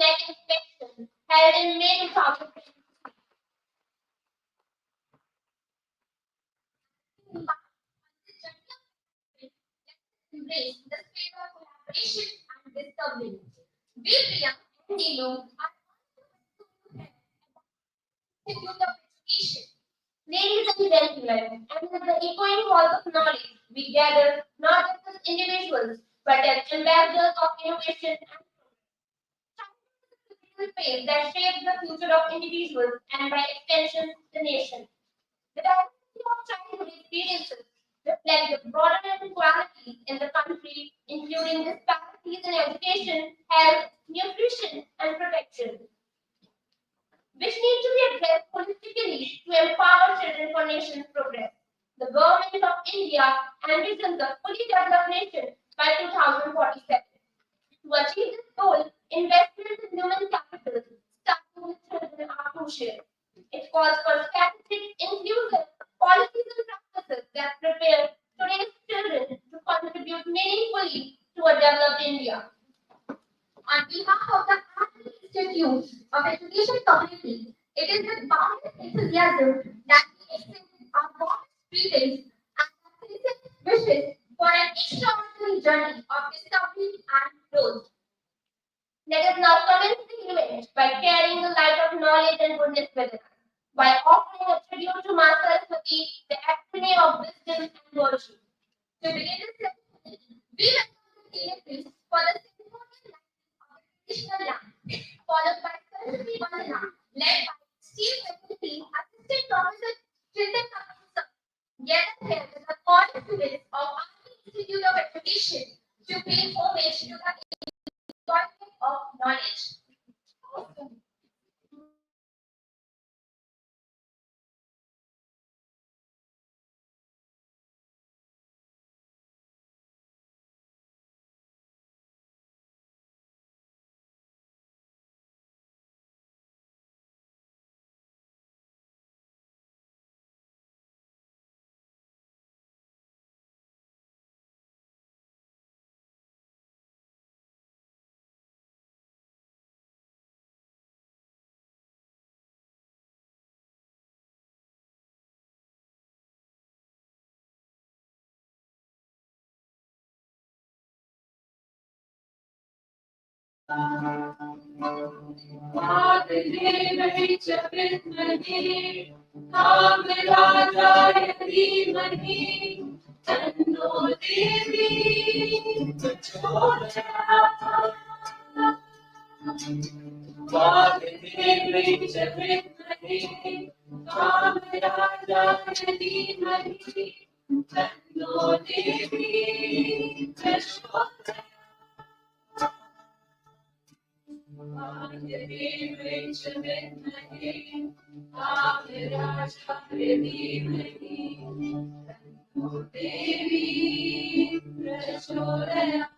neck inspection held in May 2020. Embrace the spirit of collaboration and discovery. We, Priya and Dino, are Institute of Education. Ladies and gentlemen, under the echoing halls of knowledge, we gather not just as individuals, but as ambassadors of innovation and faith that shapes the future of individuals and by extension the nation. The diversity of childhood experiences reflect the broader inequalities in the country, including disparities in education, health, nutrition, and protection, which need to be addressed holistically to empower children for nation's progress. The Government of India envisions a fully developed nation by 2047. To achieve this goal, investments in human capital, starting with children, are crucial. It calls for strategic, inclusive policies and practices that prepare today's children to contribute meaningfully to a developed India. On behalf of the Anand Institute of Education community, it is with boundless enthusiasm that we extend our warmest greetings and sincere wishes for an extraordinary journey of discovery and growth. Let us now commence the event by carrying the light of knowledge and goodness within us, by offering a tribute to Ma Saraswati, the epitome of wisdom and virtue. To begin this ceremony, we welcome the dignitaries for the ceremonial lighting of the traditional lamp, followed by Saraswati Vandana, led by Chief Faculty Assistant Professor Chintan Kapoor. Gathered here with the college students of Anand Institute of Education to pay homage to the enjoyment of knowledge. कामराजाय धीमहि तन्नो देवी वाग्देवी च विद्महे कामराजाय धीमहि तन्नो देवी प्रचोदयात् वाग्देवी च विद्महे कामराजाय धीमहि तन्नो देवी प्रचोदयात्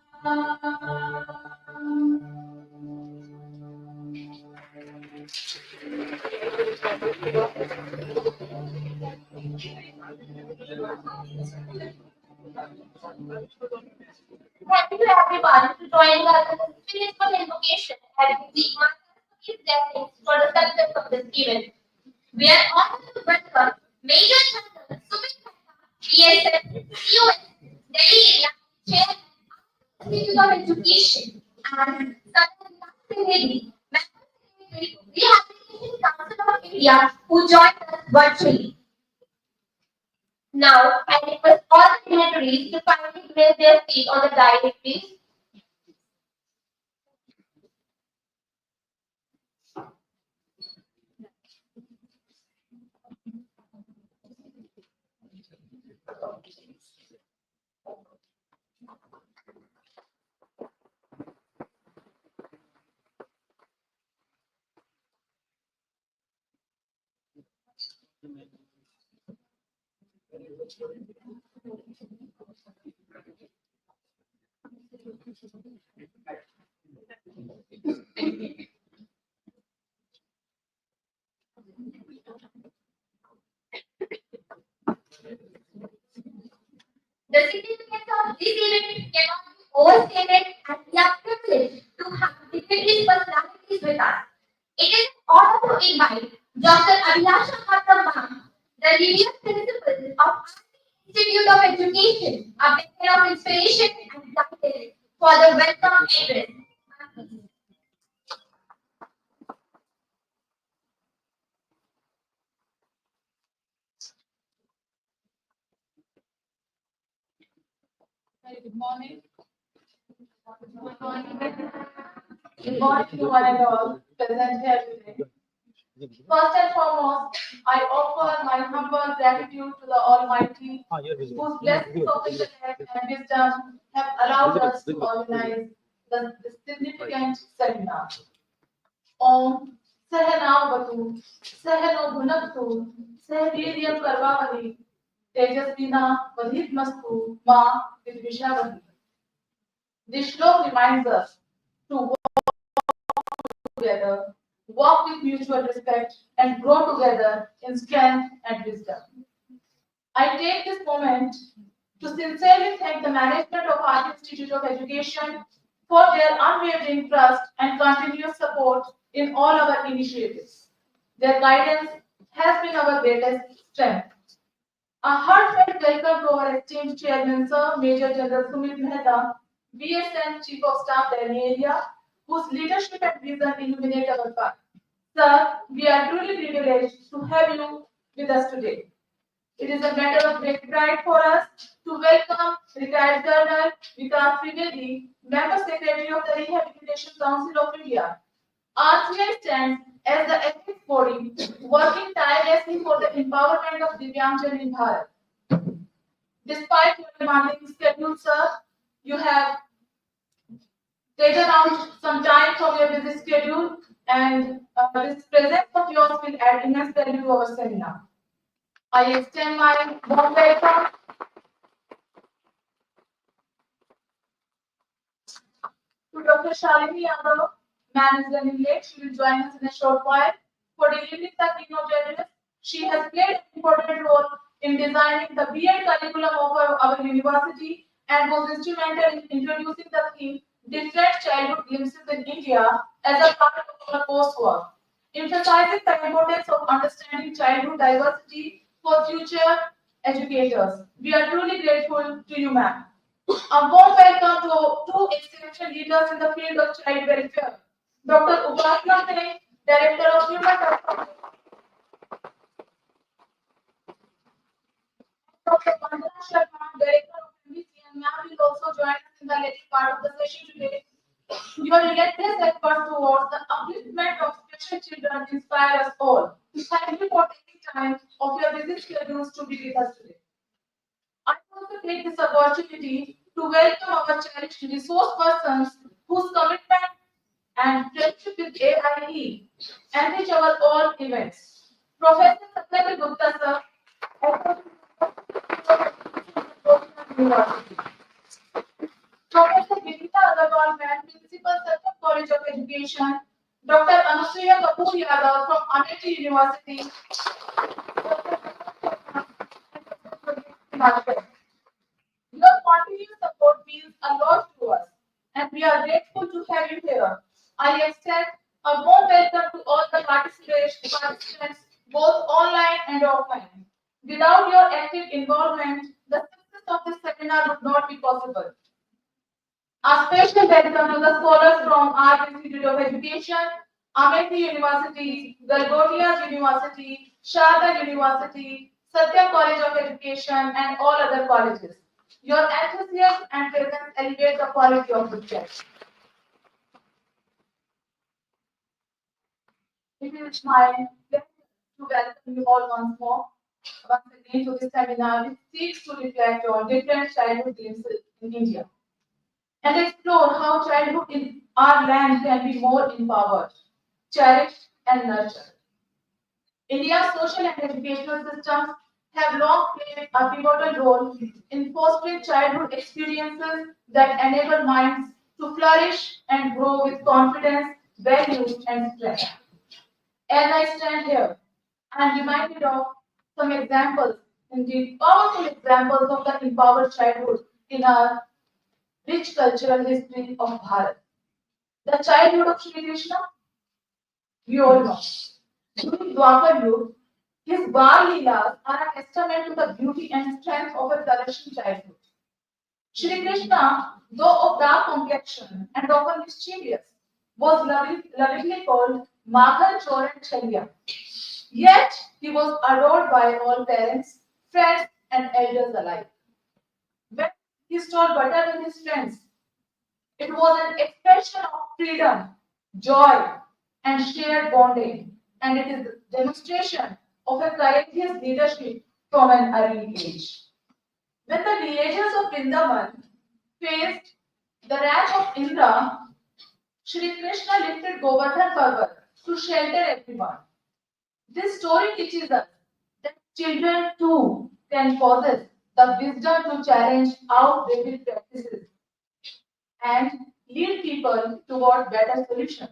Thank you everyone for joining us in this spiritual invocation as we seek Ma Saraswati's blessings for the success of this event. We are honored to welcome Major General Sumit Mehta, PSS, COS, Delhi Area, Chairman, Institute of Education, and Satya Nidhi, Member Secretary, Rehabilitation Council of India, who joined us virtually. Now, I request all the dignitaries to kindly place their seat on the dais, please. The significance of this event cannot be overstated, and we are privileged to have dignitaries personalities is with us. It is in order to invite Dr. Abhilasha Bharat, the religious principal of Institute of Education, a beacon of inspiration and guidance for the welcome address. Very good morning. Good morning. Good morning to one and all present here today. First and foremost, I offer my humble gratitude to the Almighty, whose blessings of intellect and wisdom have allowed us to organize this significant seminar. Om Sahanavatu, Sahano Bhunaktu, Sahaviryam Karvavali, Tejasvina Vadhitmastu, Ma Vidvishavati. This shlok reminds us to work together, walk with mutual respect, and grow together in strength and wisdom. I take this moment to sincerely thank the management of our Institute of Education for their unwavering trust and continuous support in all our initiatives. Their guidance has been our greatest strength. A heartfelt welcome to our esteemed chairman, Sir Major General Sumit Mehta, BSN Chief of Staff Delhi area, whose leadership and vision illuminate our path. Sir, we are truly privileged to have you with us today. It is a matter of great pride for us to welcome retired Colonel Vikas Trivedi, Member Secretary of the Rehabilitation Council of India. RCI stands as the ethics body working tirelessly for the empowerment of Divyangjan in Bharat. Despite your demanding schedule, sir, you have taken out some time from your busy schedule, and this presence of yours will add immense value to our seminar. I extend my warm welcome to Dr. Shalini Yadav. Ma'am is running late. She will join us in a short while. For delivering the keynote address, she has played an important role in designing the B.Ed curriculum of our university and was instrumental in introducing the theme Different Childhood Glimpses in India as a part of our coursework, emphasizing the importance of understanding childhood diversity for future educators. We are truly grateful to you, ma'am. A warm welcome to two exceptional leaders in the field of child welfare. Dr. Upasna Singh, Director of Human Development. Dr. Vandana Sharma, Director of MBC, and ma'am will also join us in the later part of the session today. Your relentless efforts towards the upliftment of special children inspire us all. Thank you for taking time of your busy schedules to be with us today. I also take this opportunity to welcome our cherished resource persons whose commitment and friendship with AIE enrich our all events. Professor Satyavir Gupta sir, University. Professor Vinita Agarwal, ma'am, Principal Satyam College of Education. Dr. Anusuya Kapoor Yadav from Amity University. Your continued support means a lot to us, and we are grateful to have you here. I extend a warm welcome to all the participants, both online and offline. Without your active involvement, the success of this seminar would not be possible. A special welcome to the scholars from our Institute of Education, Amity University, Galgotias University, Sharda University, Satya College of Education, and all other colleges. Your enthusiasm and presence elevate the quality of the church. It is my pleasure to welcome you all once more, once again to this seminar which seeks to reflect on different childhood glimpses in India and explore how childhood in our land can be more empowered, cherished, and nurtured. India's social and educational systems have long played a pivotal role in fostering childhood experiences that enable minds to flourish and grow with confidence, values, and strength. As I stand here, I am reminded of some examples, indeed powerful examples of the empowered childhood in our rich cultural history of Bharat. The childhood of Sri Krishna, we all know. During Dwapar Yug, his Bal Leelas are a testament to the beauty and strength of a flourishing childhood. Shri Krishna, though of dark complexion and often mischievous, was lovingly called Madhan Choran Chalya. Yet he was adored by all parents, friends, and elders alike. When he stole butter with his friends, it was an expression of freedom, joy, and shared bonding, and it is a demonstration of a courageous leadership from an early age. When the villagers of Vrindavan faced the wrath of Indra, Shri Krishna lifted Govardhan Parvat to shelter everyone. This story teaches us that children too can possess the wisdom to challenge outdated practices and lead people toward better solutions.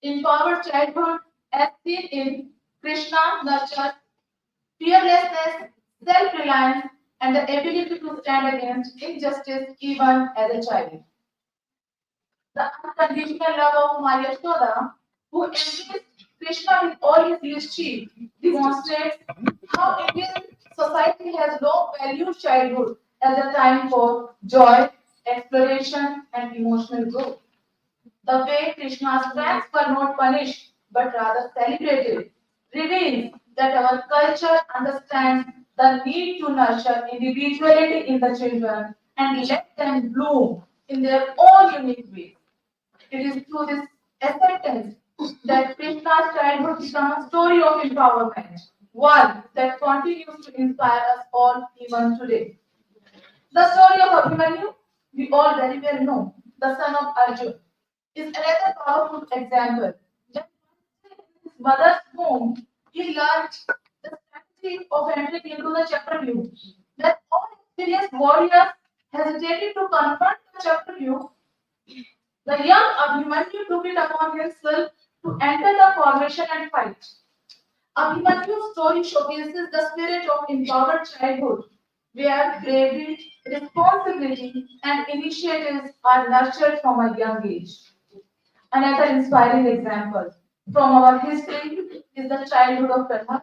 Empowered childhood, as seen in Krishna, nurtures fearlessness, self reliance, and the ability to stand against injustice even as a child. The unconditional love of Maya Yashoda, who embraced Krishna with all his mischief, demonstrates how Indian society has long valued childhood as a time for joy, exploration, and emotional growth. The way Krishna's friends were not punished but rather celebrated reveals that our culture understands the need to nurture individuality in the children and let them bloom in their own unique ways. It is through this acceptance that Krishna's childhood becomes a story of empowerment, one that continues to inspire us all even today. The story of Abhimanyu, we all very well know, the son of Arjun, is another powerful example. When in his mother's womb, he learned the strategy of entering into the Chakravyuh. When all experienced warriors hesitated to confront the Chakravyuh, the young Abhimanyu took it upon himself to enter the formation and fight. Abhimanyu's story showcases the spirit of empowered childhood, where bravery, responsibility, and initiatives are nurtured from a young age. Another inspiring example from our history is the childhood of Prahlad,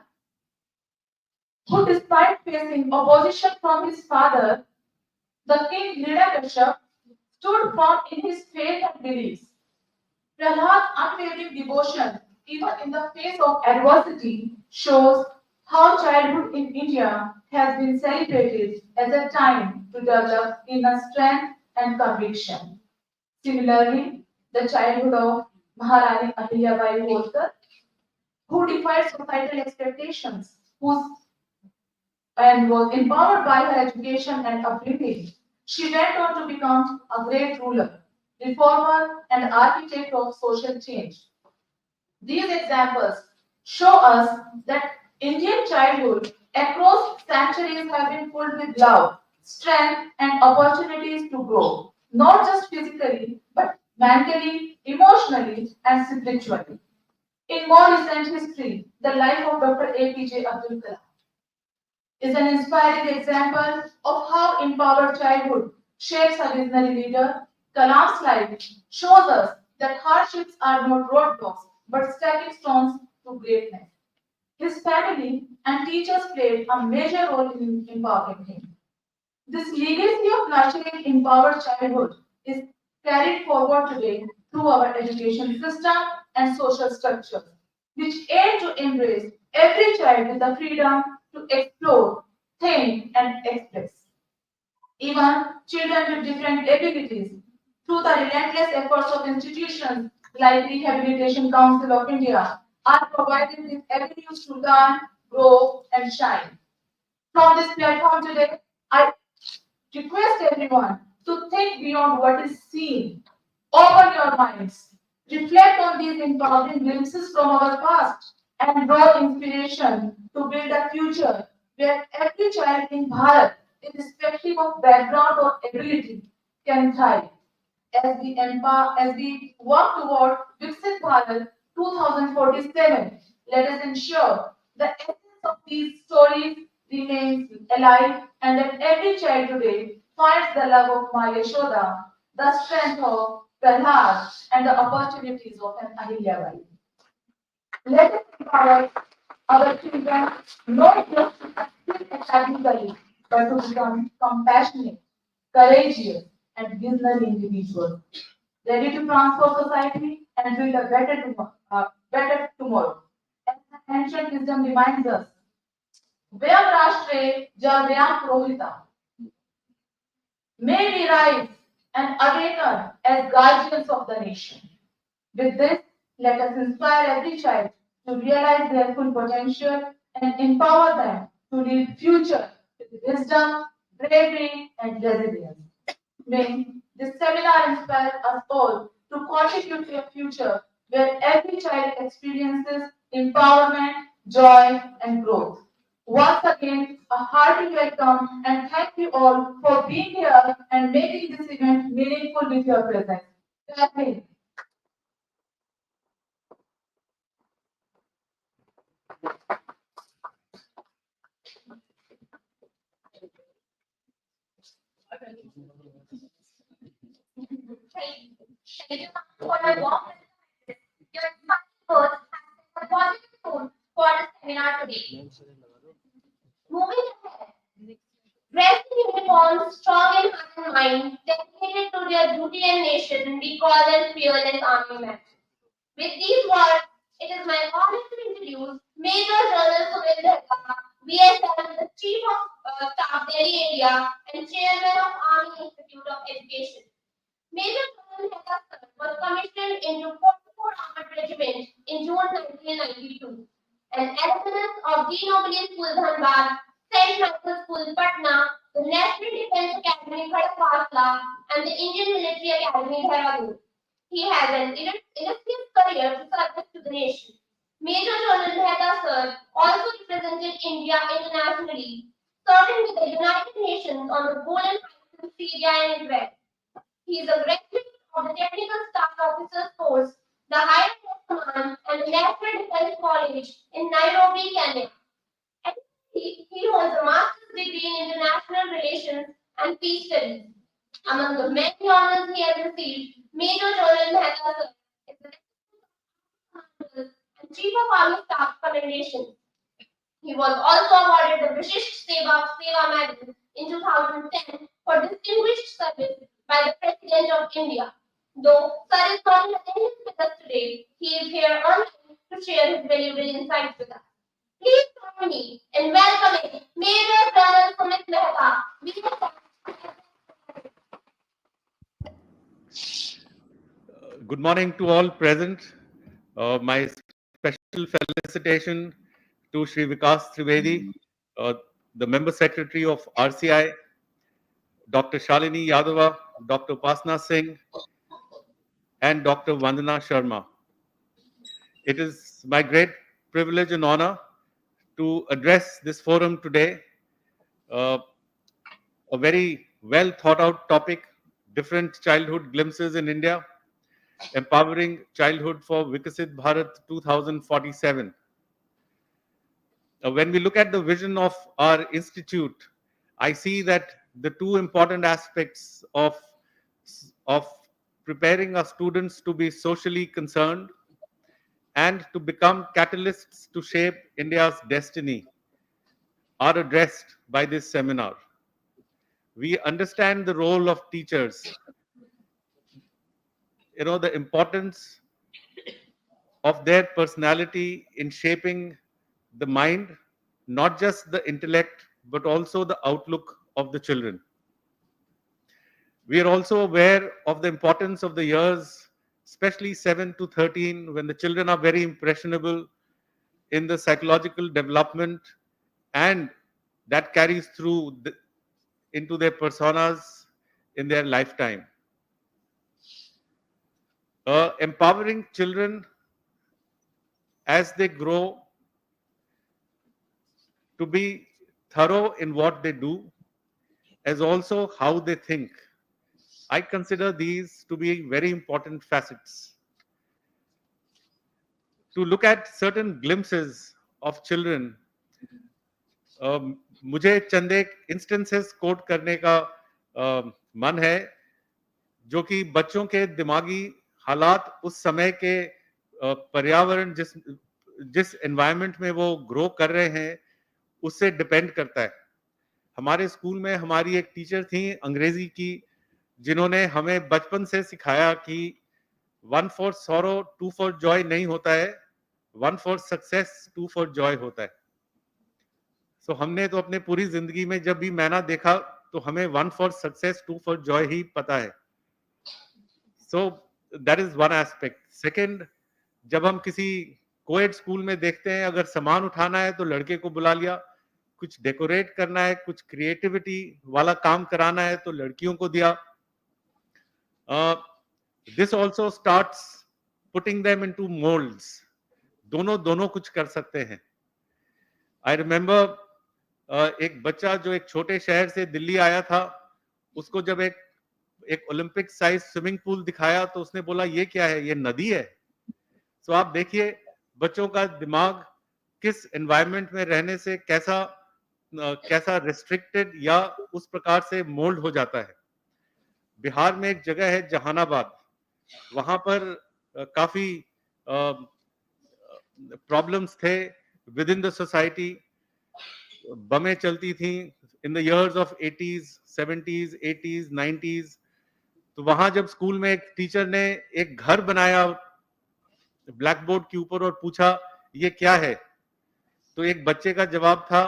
who, despite facing opposition from his father, the king Hiranyakashipu, stood firm in his faith and beliefs. Prahlad's unwavering devotion, even in the face of adversity, shows how childhood in India has been celebrated as a time to develop inner strength and conviction. Similarly, the childhood of Maharani Ahilyabai Holkar, who defied societal expectations, whose and was empowered by her education and upbringing. She went on to become a great ruler, reformer, and architect of social change. These examples show us that Indian childhood across centuries have been filled with love, strength, and opportunities to grow, not just physically, but mentally, emotionally, and spiritually. In more recent history, the life of Dr. APJ Abdul Kalam is an inspiring example of how empowered childhood shapes a visionary leader. Kalam's life shows us that hardships are not roadblocks but stepping stones to greatness. His family and teachers played a major role in empowering him. This legacy of nurturing empowered childhood is carried forward today through our education system and social structures, which aim to embrace every child with the freedom to explore, think, and express. Even children with different abilities, through the relentless efforts of institutions like Rehabilitation Council of India, are provided with avenues to learn, grow, and shine. From this platform today, I request everyone to think beyond what is seen. Open your minds. Reflect on these empowering glimpses from our past and draw inspiration to build a future where every child in Bharat, irrespective of background or ability, can thrive. As we work toward Viksit Bharat 2047, let us ensure the essence of these stories remains alive and that every child today finds the love of my Yashoda, the strength of Prahlad, and the opportunities of an Ahilyabai. Let us empower our children not just to succeed academically, but to become compassionate, courageous, and visionary individuals, ready to transform society and build a better tomorrow. As the ancient wisdom reminds us, Vyam Rashtre Javyam Prohita. May we rise and awaken as guardians of the nation. With this, let us inspire every child to realize their full potential and empower them to lead future with wisdom, bravery, and resilience. May this seminar inspire us all to contribute to a future where every child experiences empowerment, joy, and growth. Once again, a hearty welcome and thank you all for being here and making this event meaningful with your presence. Jai Hind. Thank you for your warm welcome. Your inspiring words have set a positive tone for the seminar today. Moving ahead, dressed in uniforms, strong in heart and mind, dedicated to their duty and nation, we call them fearless army men. With these words, it is my honor to introduce Major General Sumit Mehta, BSF, the Chief of Staff Delhi area and Chairman of Army Institute of Education. Major General Mehta sir was commissioned into 44 Armored Regiment in June 1992. An alumnus of D. Nobili School Dhanbad, St. Michael School Patna, the National Defence Academy Khadagwasla, and the Indian Military Academy Dehradun. He has an illustrious career to service to the nation. Major General Mehta sir also represented India internationally, serving with the United Nations on the Golan Heights in Syria and Israel. He is a graduate of the Technical Staff Officers Course, the Higher Force Command, and the National Defence College in Nairobi, Kenya. And he holds a master's degree in international relations and peace studies. Among the many honors he has received, Major General Mehta sir is the Commanders and Chief of Army Staff Commendation. He was also awarded the Seva Medal in 2010 for distinguished service by the President of India. Though Sir is not in attendance with us today, he is here online to share his valuable insights with us. Please join me in welcoming Major General Sumit Mehta. Good morning to all present. My special felicitation to Shri Vikas Trivedi, uh, the Member Secretary of RCI, Dr. Shalini Yadava, Dr. Upasna Singh, and Dr. Vandana Sharma. It is my great privilege and honor to address this forum today. Uh, a very well thought out topic, different childhood glimpses in India, empowering childhood for Viksit Bharat 2047. When we look at the vision of our institute, I see that the two important aspects of preparing our students to be socially concerned and to become catalysts to shape India's destiny are addressed by this seminar. We understand the role of teachers, the importance of their personality in shaping the mind, not just the intellect, but also the outlook of the children. We are also aware of the importance of the years, especially 7 to 13, when the children are very impressionable in the psychological development, and that carries through into their personas in their lifetime. Empowering children as they grow to be thorough in what they do, as also how they think. I consider these to be very important facets. To look at certain glimpses of children, मुझे चंद एक instances coat करने का मन है, जो कि बच्चों के दिमागी हालात उस समय के पर्यावरण जिस एनवायरनमेंट में वो ग्रो कर रहे हैं उससे डिपेंड करता है। हमारे स्कूल में हमारी एक टीचर थी अंग्रेजी की, जिन्होंने हमें बचपन से सिखाया कि 1 for sorrow 2 for joy नहीं होता है, 1 for success 2 for joy होता है। सो हमने तो अपने पूरी जिंदगी में जब भी मैना देखा तो हमें 1 for success 2 for joy ही पता है। So that is one aspect. Second, जब हम किसी कोएड स्कूल में देखते हैं, अगर सामान उठाना है तो लड़के को बुला लिया, कुछ डेकोरेट करना है, कुछ क्रिएटिविटी वाला काम कराना है तो लड़कियों को दिया। This also starts putting them into moulds. दोनों दोनों कुछ कर सकते हैं। आई रिमेम्बर एक बच्चा जो एक छोटे शहर से दिल्ली आया था, उसको जब एक ओलंपिक साइज स्विमिंग पूल दिखाया तो उसने बोला ये क्या है, ये नदी है। सो आप देखिए बच्चों का दिमाग किस एनवायरनमेंट में रहने से कैसा रिस्ट्रिक्टेड या उस प्रकार से मोल्ड हो जाता है। बिहार में एक जगह है जहानाबाद, वहां पर काफी प्रॉब्लम्स थे विद इन द सोसाइटी। बमें चलती थी in the years of 80s 70s 80s 90s। तो वहां जब स्कूल में एक टीचर ने एक घर बनाया ब्लैक बोर्ड के ऊपर और पूछा ये क्या है, तो एक बच्चे का जवाब था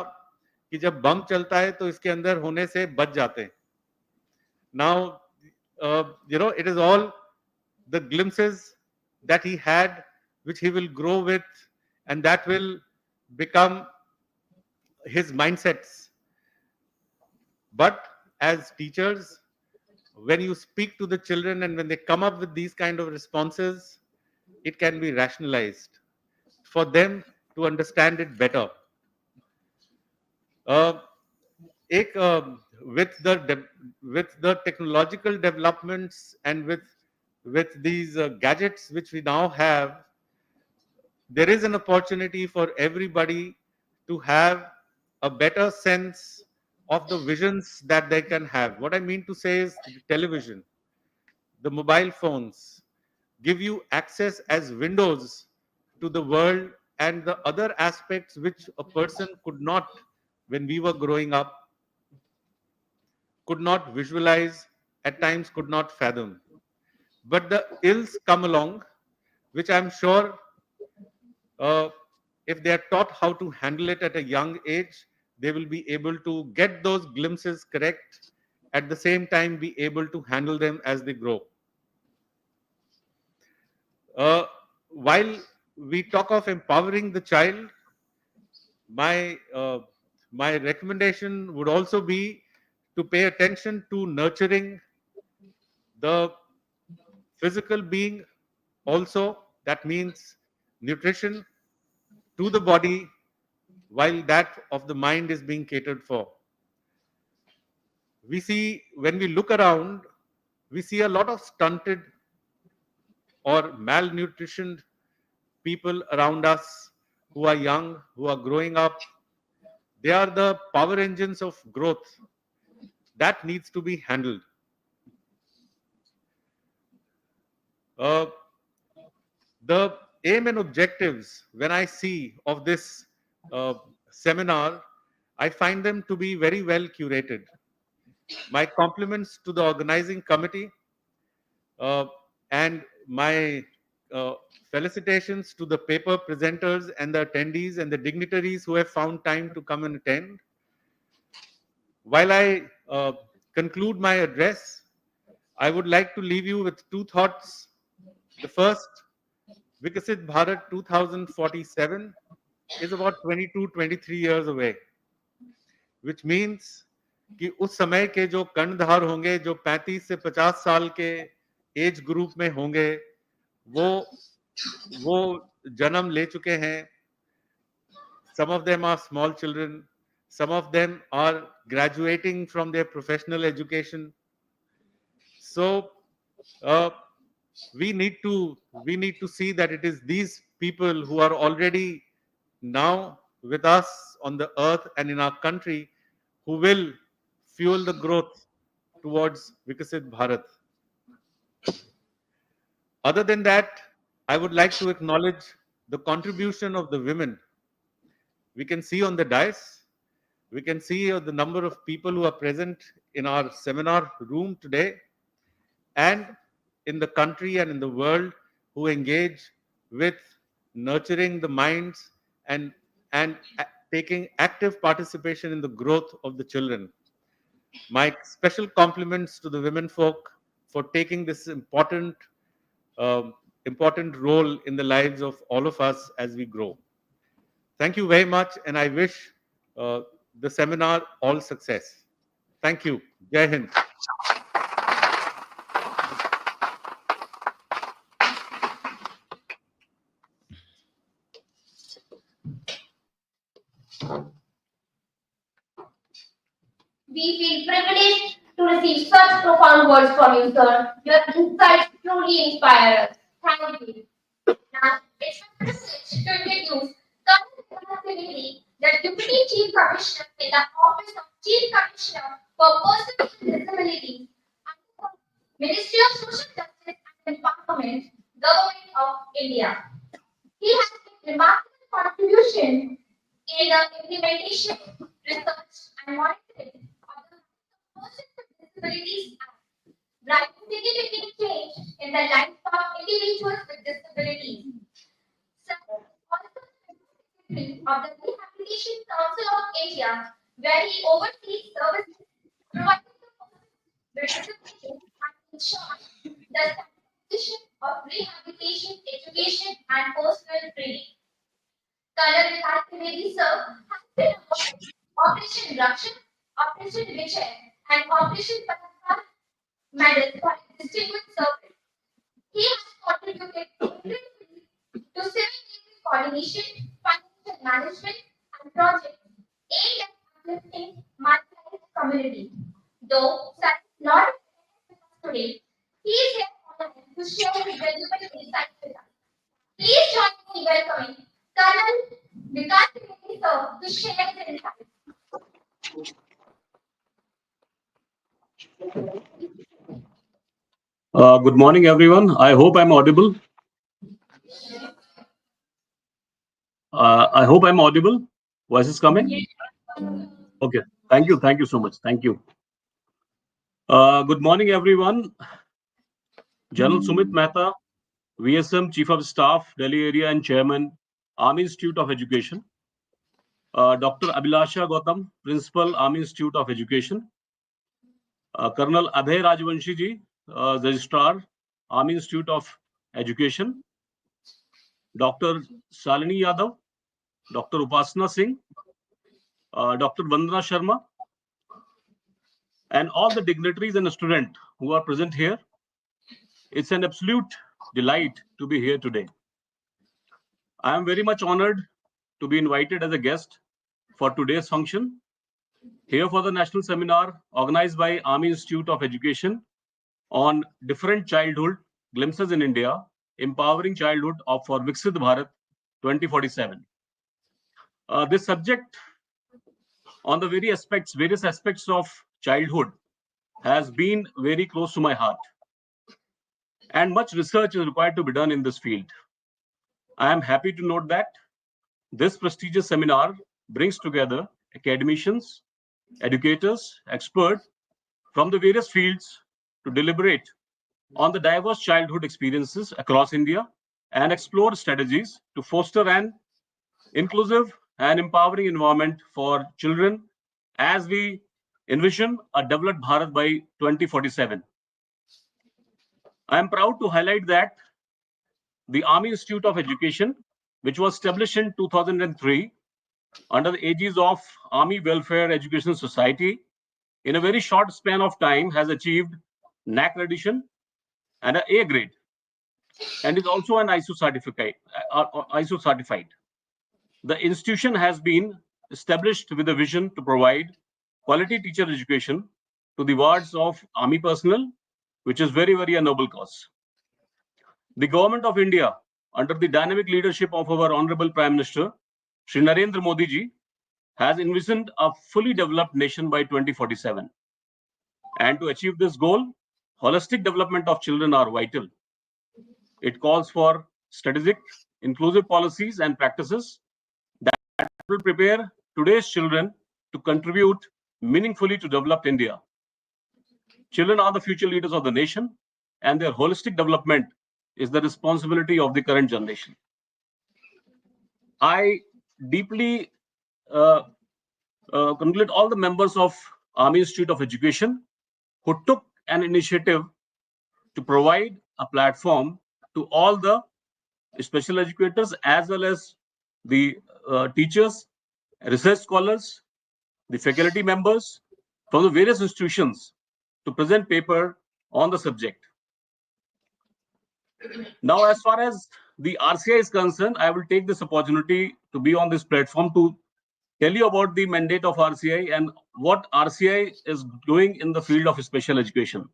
कि जब बम चलता है तो इसके अंदर होने से बच जाते हैं। Now it is all the glimpses that he had, which he will grow with, and that will become his mindsets. But as teachers, when you speak to the children and when they come up with these kind of responses, it can be rationalized for them to understand it better. एक with the technological developments and with these gadgets which we now have, there is an opportunity for everybody to have a better sense of the visions that they can have. What I mean to say is the television, the mobile phones give you access as windows to the world and the other aspects which a person could not, when we were growing up, could not visualize, at times could not fathom. But the ills come along, which I'm sure uh, if they are taught how to handle it at a young age, they will be able to get those glimpses correct, at the same time be able to handle them as they grow. While we talk of empowering the child, my my recommendation would also be to pay attention to nurturing the physical being also. That means nutrition to the body, while that of the mind is being catered for. We see, when we look around, we see a lot of stunted or malnutritioned people around us who are young, who are growing up. They are the power engines of growth. That needs to be handled. The aim and objectives, when I see of this seminar, I find them to be very well curated. My compliments to the organizing committee and my felicitations to the paper presenters and the attendees and the dignitaries who have found time to come and attend. While I conclude my address, I would like to leave you with two thoughts. The first, Viksit Bharat 2047 is about 22-23 years away, which means कि उस समय के जो कर्णधार होंगे, जो 35 से 50 साल के एज ग्रुप में होंगे, वो जन्म ले चुके हैं. Some of them are small children. Some of them are graduating from their professional education. So we need to see that it is these people who are already now with us on the earth and in our country who will fuel the growth towards Viksit Bharat. Other than that, I would like to acknowledge the contribution of the women. We can see on the dais, we can see the number of people who are present in our seminar room today and in the country and in the world who engage with nurturing the minds and taking active participation in the growth of the children. My special compliments to the women folk for taking this um, important role in the lives of all of us as we grow. Thank you very much, and I wish uh, the seminar all success. Thank you. Jai Hind. We feel privileged to receive such profound words from you, sir. Your insights truly inspire us. Thank you. Now, it's my privilege to introduce Colonel the Deputy Chief Commissioner in the Office of Chief Commissioner for Persons with Disabilities under the Ministry of Social Justice and Empowerment, Government of India. He has made remarkable contribution in the implementation, research, and monitoring of the Persons with Disabilities Act, driving significant change in the lives of individuals with disabilities. Sir, also Secretary of the Rehabilitation Council of India, where he oversees services provided to persons with disabilities and ensures the standardization of rehabilitation, education, and personal training. Colonel Vikas Trivedi, sir, has been awarded Operation Rakshan, Operation Vijay, and Operation Paraspar medals for his distinguished service. He has contributed greatly to civil coordination, financial management, and projects aimed at uplifting marginalized communities. Though such is not with us today, he is here honored to share his valuable insights with us. Please join me in welcoming Colonel Vikas Trivedi, sir, to share his insights. Good morning, everyone. I hope I'm audible. I hope I'm audible. Voice is coming? Okay. Thank you. Thank you so much. Thank you. Good morning, everyone. General Sumit Mehta, VSM Chief of Staff, Delhi Area and Chairman, Army Institute of Education. Dr. Abhilasha Gautam, Principal, Army Institute of Education. Colonel Abhay Rajvanshi ji, Registrar, Army Institute of Education. Dr. Salini Yadav, Dr. Upasana Singh, Dr. Vandana Sharma, and all the dignitaries and students who are present here. It's an absolute delight to be here today. I am very much honored to be invited as a guest for today's function here for the national seminar organized by Army Institute of Education on different childhood glimpses in India, empowering childhood for Viksit Bharat 2047. This subject on the various aspects of childhood has been very close to my heart. And much research is required to be done in this field. I am happy to note that this prestigious seminar brings together academicians, educators, experts from the various fields to deliberate on the diverse childhood experiences across India and explore strategies to foster an inclusive and empowering environment for children as we envision a developed Bharat by 2047. I am proud to highlight that the Army Institute of Education, which was established in 2003 under the aegis of Army Welfare Education Society, in a very short span of time has achieved NAC accreditation and an A grade, and is also an ISO certified. The institution has been established with a vision to provide quality teacher education to the wards of Army personnel, which is very, very a noble cause. The Government of India, under the dynamic leadership of our Honorable Prime Minister, Shri Narendra Modi ji, has envisioned a fully developed nation by 2047. And to achieve this goal, holistic development of children are vital. It calls for strategic inclusive policies and practices that will prepare today's children to contribute meaningfully to developed India. Children are the future leaders of the nation, and their holistic development is the responsibility of the current generation. I deeply congratulate all the members of Army Institute of Education who took an initiative to provide a platform to all the special educators as well as the teachers, research scholars, the faculty members from the various institutions to present paper on the subject. Now, as far as the RCI is concerned, I will take this opportunity to be on this platform to tell you about the mandate of RCI and what RCI is doing in the field of special education.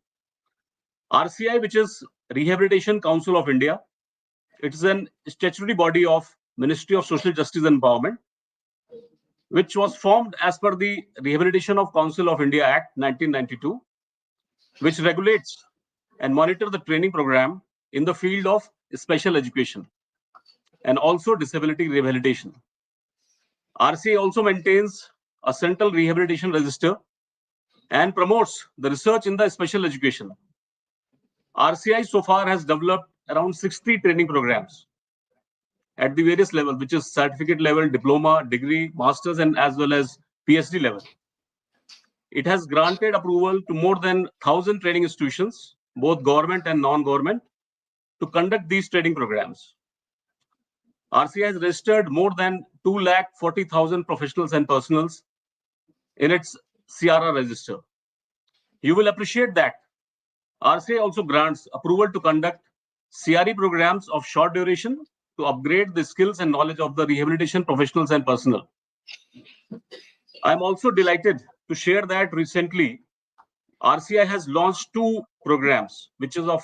RCI, which is Rehabilitation Council of India, it is an statutory body of Ministry of Social Justice and Empowerment, which was formed as per the Rehabilitation of Council of India Act 1992, which regulates and monitor the training program in the field of special education and also disability rehabilitation. RCI also maintains a central rehabilitation register and promotes the research in the special education. RCI so far has developed around 60 training programs at the various levels, which is certificate level, diploma, degree, masters, and as well as PhD level. It has granted approval to more than 1,000 training institutions, both government and non-government, to conduct these training programs. RCI has registered more than 240,000 professionals and personals in its CRR register. You will appreciate that RCI also grants approval to conduct CRE programs of short duration to upgrade the skills and knowledge of the rehabilitation professionals and personnel. I'm also delighted to share that recently RCI has launched 2 programs which is of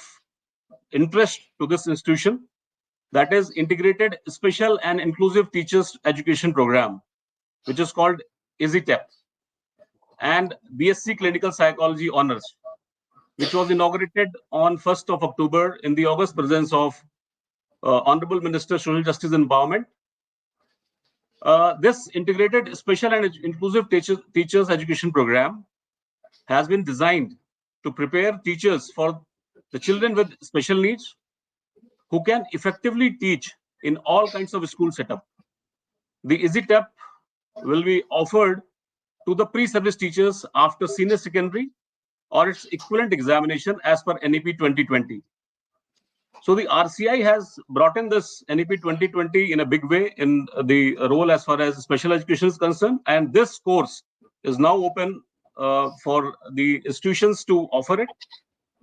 interest to this institution, that is Integrated Special and Inclusive Teachers Education Program, which is called EasyTEP, and BSc Clinical Psychology Honors, which was inaugurated on 1st of October in the august presence of Honorable Minister Social Justice and Empowerment. This Integrated Special and Inclusive Teachers Education Program has been designed to prepare teachers for the children with special needs who can effectively teach in all kinds of school setup. The EasyTEP will be offered to the pre-service teachers after senior secondary or its equivalent examination as per NEP 2020. So the RCI has brought in this NEP 2020 in a big way in the role as far as special education is concerned, and this course is now open for the institutions to offer it.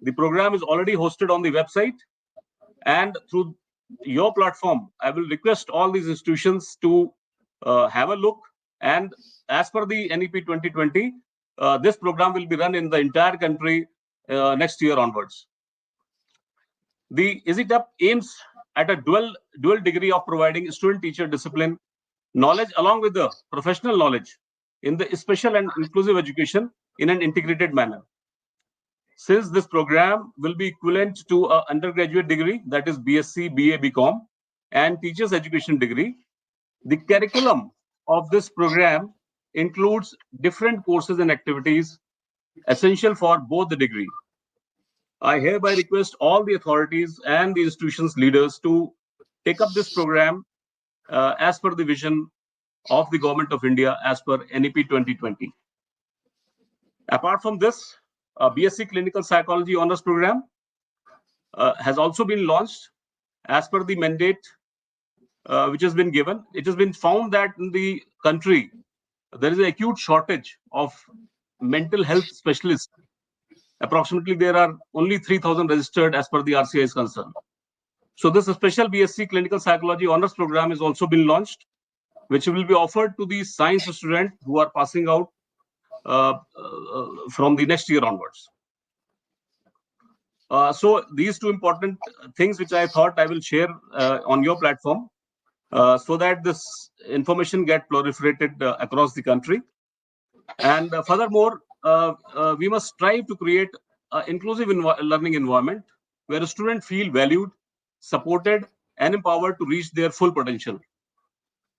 The program is already hosted on the website, and through your platform, I will request all these institutions to have a look. And as per the NEP 2020, this program will be run in the entire country next year onwards. The EasyTEP aims at a dual degree of providing student-teacher discipline knowledge along with the professional knowledge in the special and inclusive education in an integrated manner. Since this program will be equivalent to an undergraduate degree, that is BSc, BA, BCom, and teacher's education degree, the curriculum of this program includes different courses and activities essential for both the degree. I hereby request all the authorities and the institutions leaders to take up this program as per the vision of the Government of India as per NEP 2020. Apart from this, a BSc Clinical Psychology Honors Program has also been launched as per the mandate which has been given. It has been found that in the country, there is an acute shortage of mental health specialists. Approximately, there are only 3,000 registered as per the RCI is concerned. So this special BSc Clinical Psychology Honors Program is also been launched, which will be offered to the science students who are passing out from the next year onwards. So these 2 important things which I thought I will share on your platform so that this information get proliferated across the country. And furthermore, we must strive to create an inclusive learning environment where a student feel valued, supported, and empowered to reach their full potential.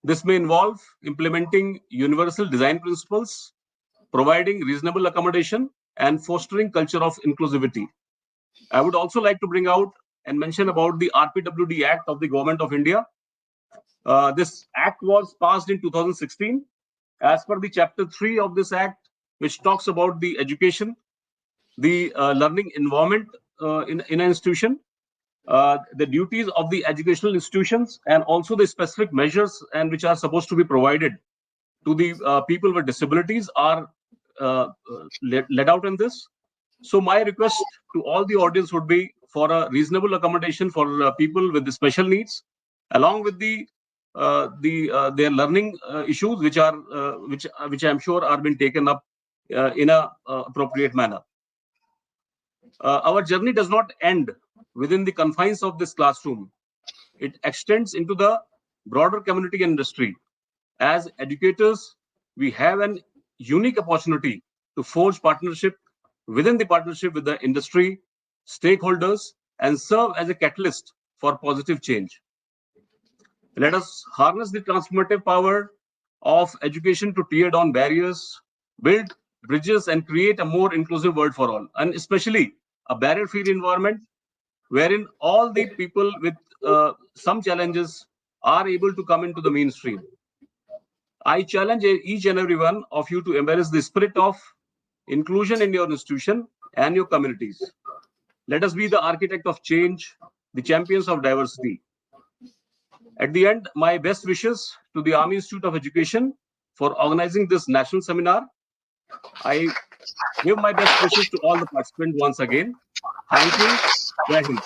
This may involve implementing universal design principles, providing reasonable accommodation, and fostering culture of inclusivity. I would also like to bring out and mention about the RPWD Act of the Government of India. This act was passed in 2016. As per the chapter 3 of this act, which talks about the education, the learning environment in an institution, the duties of the educational institutions, and also the specific measures and which are supposed to be provided to the people with disabilities are let out in this. So my request to all the audience would be for a reasonable accommodation for people with the special needs, along with their learning issues, which I'm sure are being taken up in a appropriate manner. Our journey does not end within the confines of this classroom. It extends into the broader community and industry. As educators, we have an unique opportunity to forge partnership within the partnership with the industry, stakeholders, and serve as a catalyst for positive change. Let us harness the transformative power of education to tear down barriers, build bridges, and create a more inclusive world for all, and especially a barrier-free environment wherein all the people with some challenges are able to come into the mainstream. I challenge each and every one of you to embrace the spirit of inclusion in your institution and your communities. Let us be the architect of change, the champions of diversity. At the end, my best wishes to the Army Institute of Education for organizing this national seminar. I give my best wishes to all the participants once again. Thank you. Jai Hind.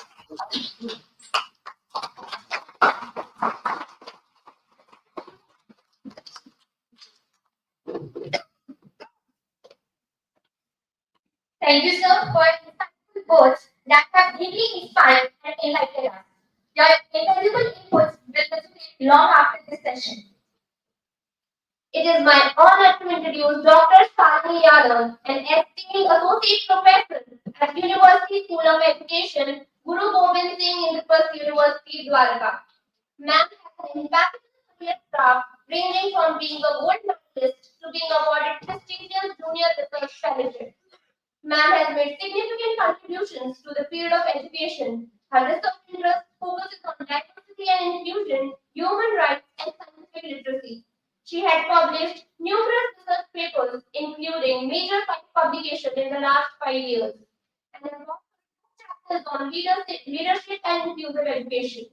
Thank you, sir, for insightful words that have deeply inspired and enlightened us. Your invaluable inputs will resonate long after this session. It is my honor to introduce Dr. Shalini Yadav, an esteemed associate professor at University School of Education, Guru Gobind Singh Interpurse University, Dwarka. Ma'am has an impactful career path ranging from being a gold medalist to being awarded prestigious junior research fellowship. Ma'am has made significant contributions to the field of education. Her research interest focuses on diversity and inclusion, human rights, and scientific literacy. She had published numerous research papers, including major publications in the last 5 years, and has authored chapters on leadership and inclusive education.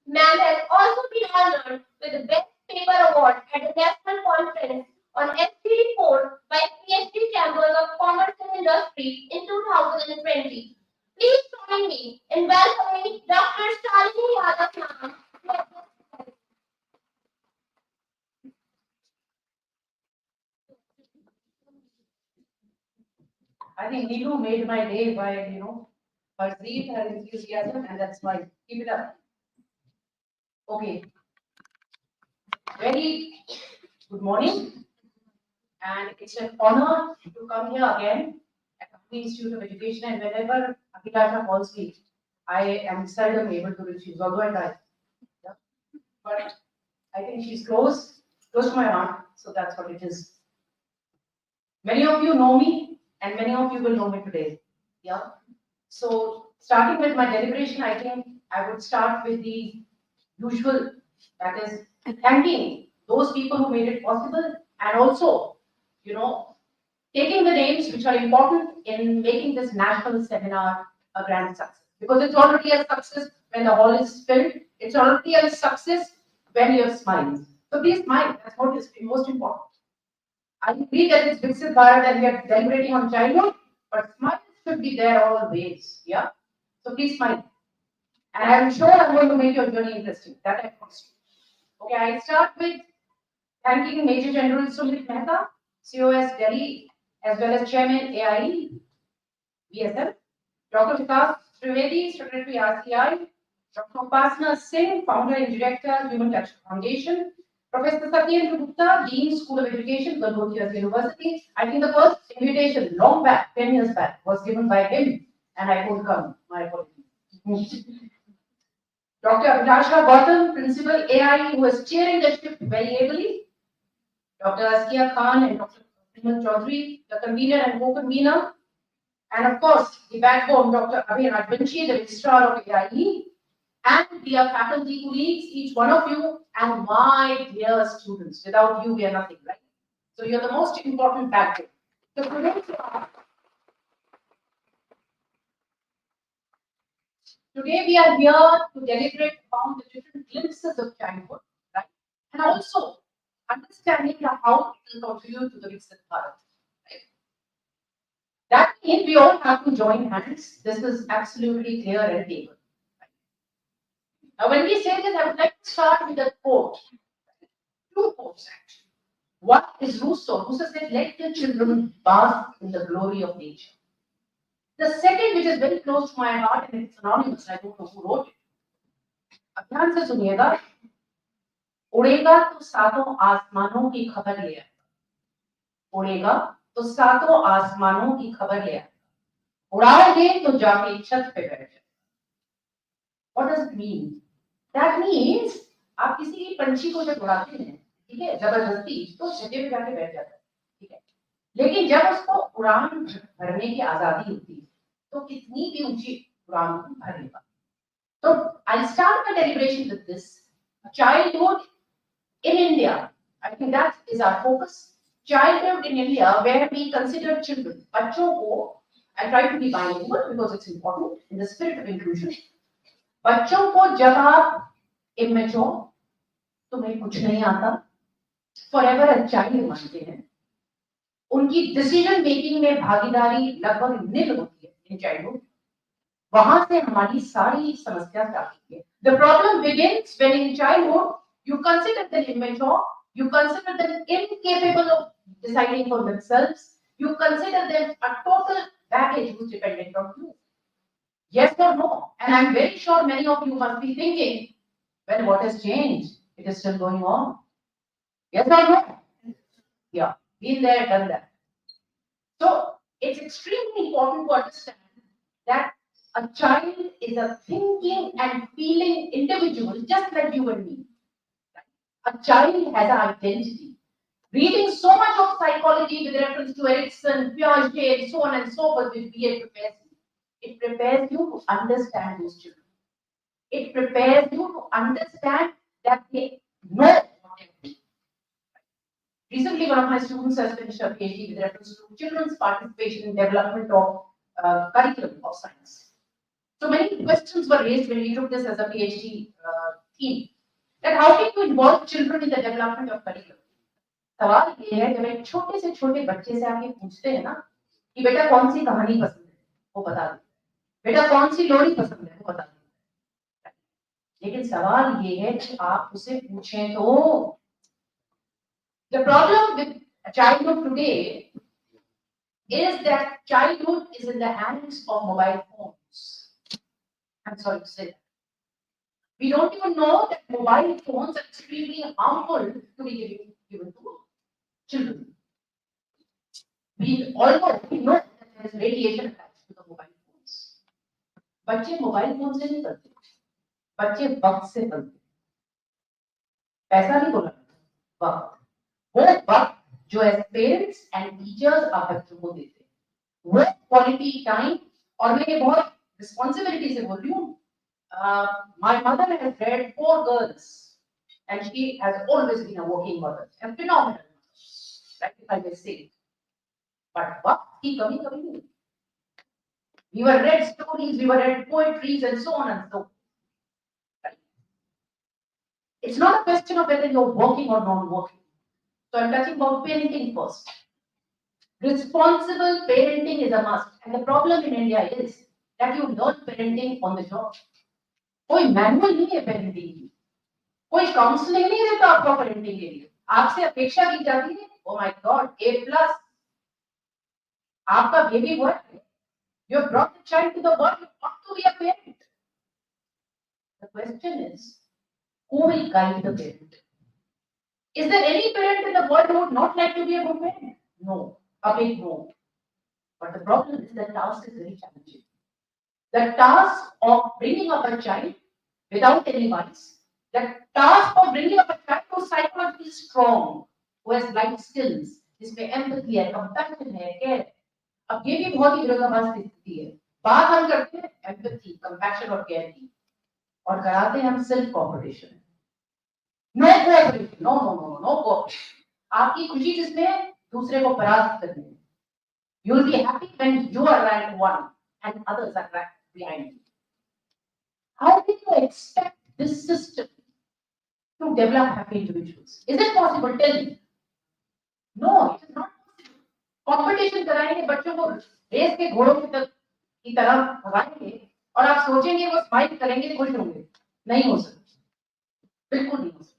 Ma'am has also been honored with the Best Paper Award at the National Conference on STD 4 by PhD Chambers of Commerce and Industry in 2020. Please join me in welcoming Dr. Shalini Yadav ma'am. I think Neelu made my day by, her zeal, her enthusiasm, and that's why. Keep it up. Okay. Very good morning. And it's an honor to come here again at the Institute of Education. And whenever Akhilasha calls me, I am seldom able to refuse, although I try. Yeah. But I think she's close to my heart. So that's what it is. Many of you know me, and many of you will know me today. Yeah. So starting with my deliberation, I think I would start with the usual, that is thanking those people who made it possible, and also, taking the names which are important in making this national seminar a grand success. Because it's already a success when the hall is filled. It's already a success when you're smiling. So please smile. That's what is most important. I agree that it's Viksit Bharat and we are deliberating on childhood, but smiles should be there always. Yeah. So please smile. And I'm sure I'm going to make your journey interesting. That I promise you. Okay, I start with thanking Major General Sumit Mehta, COS Delhi, as well as Chairman AIE, BSF, Dr. Vikas Trivedi, Secretary RCI, Dr. Upasana Singh, Founder and Director, Human Touch Foundation, Professor Satyendra Gupta, Dean, School of Education, Galgotias University. I think the first invitation, long back, 10 years back, was given by him, and I couldn't come. My apologies. Dr. Abhilasha Gautam, Principal AI, who is steering the ship very ably. Dr. Askia Khan and Dr. Vimal Chaudhary, the convener and co-convener. And of course, the backbone, Dr. Abhay Rajvanshi, the registrar of AIE. And dear faculty colleagues, each one of you, and my dear students. Without you, we are nothing, right? So you're the most important backbone. So today we are here to deliberate on the different glimpses of childhood, right? And also understanding how it will contribute to the Viksit Bharat. Right? That means we all have to join hands. This is absolutely clear and clear. Now, when we say this, I would like to start with a quote. Two quotes actually. One is Rousseau. Rousseau said, "Let the children bask in the glory of nature." The second, which is very close to my heart, and it's anonymous, I don't know who wrote it. अभियान से सुनिएगा, उड़ेगा तो सातों आसमानों की खबर ले आएगा, उड़ेगा तो सातों आसमानों की खबर ले आएगा, उड़ाओगे तो जाके छत पे बैठ जाए. What does it mean? That means आप किसी भी पंछी को जब उड़ाते हैं, ठीक है, जबरदस्ती, तो छते पे जाके बैठ जाता है, ठीक है. लेकिन जब उसको उड़ान भरने की आजादी होती है, तो कितनी भी ऊंची उड़ान भर लेगा. So I'll start my deliberation with this. Childhood in India. I think that is our focus. Childhood in India, where we consider children. बच्चों को, I try to be bilingual because it's important in the spirit of inclusion. बच्चों को जब आप immature, तुम्हें कुछ नहीं आता, forever a child मानते हैं, उनकी decision making में भागीदारी लगभग निल होती है in childhood. वहां से हमारी सारी समस्या स्टार्ट होती है. The problem begins when in childhood you consider them immature, you consider them incapable of deciding for themselves, you consider them a total baggage who's dependent on you. Yes or no? And I'm very sure many of you must be thinking, well, what has changed? It is still going on. Yes or no? Yeah, been there, done that. So it's extremely important to understand that a child is a thinking and feeling individual, just like you and me. A child has an identity. Reading so much of psychology with reference to Erikson, Piaget, and so on and so forth, which BA prepares you. It prepares you to understand those children. It prepares you to understand that they know what they do. Recently, one of my students has finished a PhD with reference to children's participation in development of curriculum of science. So many questions were raised when we took this as a PhD theme. That how can you involve children in the development of curriculum? सवाल ये है जब एक छोटे से छोटे बच्चे से आप ये पूछते हैं ना कि बेटा कौन सी कहानी पसंद है, वो बता दे. बेटा कौन सी लोरी पसंद है, वो बता दे. लेकिन सवाल ये है कि आप उसे पूछें तो. The problem with childhood today is that childhood is in the hands of mobile phones. I'm sorry to say that. We don't even know that mobile phones are extremely harmful to be given to children. We all know that there is radiation attached to the mobile phones. बच्चे mobile phone से नहीं करते, बच्चे वक्त से करते. पैसा नहीं बोला, वक्त. वो वक्त जो एज पेरेंट्स एंड टीचर्स आप बच्चों को देते हैं, वो क्वालिटी टाइम. और मैं ये बहुत रिस्पॉन्सिबिलिटी से बोल रही हूँ. My mother has reared 4 girls, and she has always been a working mother, a phenomenal mother, right, if I may say. But what की कमी कभी नहीं. We were read stories, we were read poetries, and so on and so forth. Right? It's not a question of whether you're working or not working. So I'm talking about parenting first. Responsible parenting is a must, and the problem in India is that you learn parenting on the job. कोई manual नहीं है parenting की, कोई counselling नहीं देता आपको parenting के लिए. आपसे अपेक्षा की जाती है, ओ माय गॉड, A+. आपका बेबी हुआ है, you have brought the child to the world, you ought to be a parent. The question is, who will guide the parent? Is there any parent in the world who would not like to be a good parent? No, a big no. But the problem is the task is very challenging. The task of bringing up a child without any vice. The task of bringing up a child who is psychologically strong, who has life skills, जिसमें empathy है, compassion है, care है. अब ये भी बहुत ही विरोधाभास की स्थिति है. बात हम करते हैं empathy, compassion और care की, और कराते हैं हम self cooperation. No cooperation, no cooperation. आपकी खुशी जिसमें है, दूसरे को परास्त करने में. You will be happy when you are rank 1 and others are ranked behind you. How can you expect this system to develop happy individuals? Is it possible? Tell me. No, it is not possible. Competition कराएंगे बच्चों को race के घोड़ों की तरह भगाएंगे और आप सोचेंगे वो स्माइल करेंगे खुश होंगे. नहीं हो सकता, बिल्कुल नहीं हो सकता.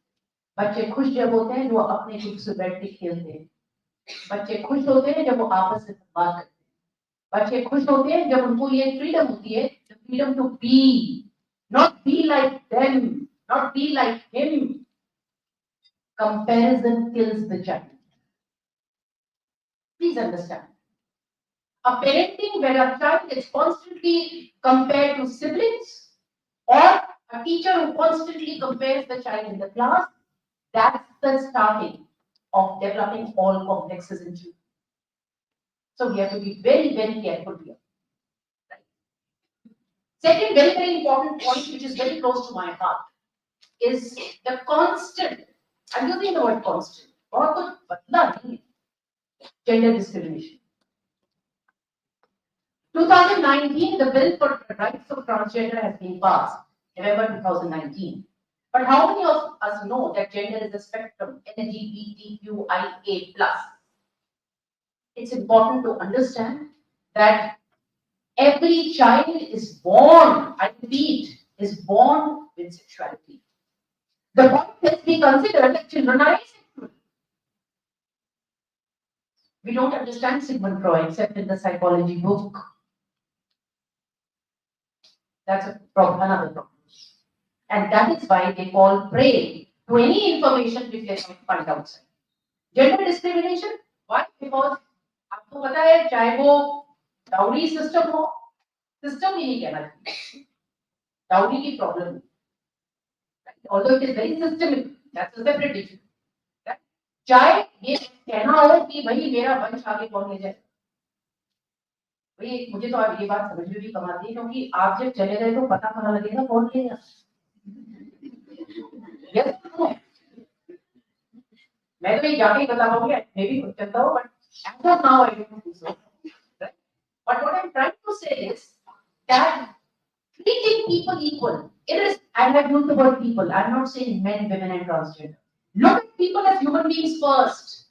बच्चे खुश जब होते हैं जो अपने ग्रुप से बैठ के खेलते हैं. बच्चे खुश होते हैं जब वो आपस में बात करते हैं. बच्चे खुश होते हैं जब उनको ये फ्रीडम होती है, freedom to be, not be like them, not be like him. Comparison kills the child. Please understand. A parenting where a child is constantly compared to siblings, or a teacher who constantly compares the child in the class, that's the starting of developing all complexes in children. So we have to be very, very careful here. Right. Second, very, very important point, which is very close to my heart, is the constant, I'm using the word constant, और कुछ बदला नहीं है, gender discrimination. 2019, the bill for the rights of transgender has been passed, November 2019. But how many of us know that gender is a spectrum, LGBTQIA+. It's important to understand that every child is born, I repeat, is born with sexuality. The point is we consider that children are asexual. We don't understand Sigmund Freud except in the psychology book. That's a problem, another problem. And that is why they fall prey to any information which they can find outside. Gender discrimination, why? Because आपको पता है चाहे वो dowry system हो, system ही नहीं कहना चाहिए, dowry की problem. Although it is very systemic, that's a separate issue. चाहे ये कहना हो कि भाई मेरा वंश आगे कौन ले जाए, भाई मुझे तो आप ये बात समझ में भी कम आती है क्योंकि आप जब चले गए तो पता कहाँ लगेगा कौन लेगा. Yes, no. मैं तो ये जाके बता पाऊंगी, मे भी कुछ चलता हो, but as of now I don't think so. Right? But what I'm trying to say is that treating people equal, it is, I have used the word people, I'm not saying men, women and transgender. Look at people as human beings first.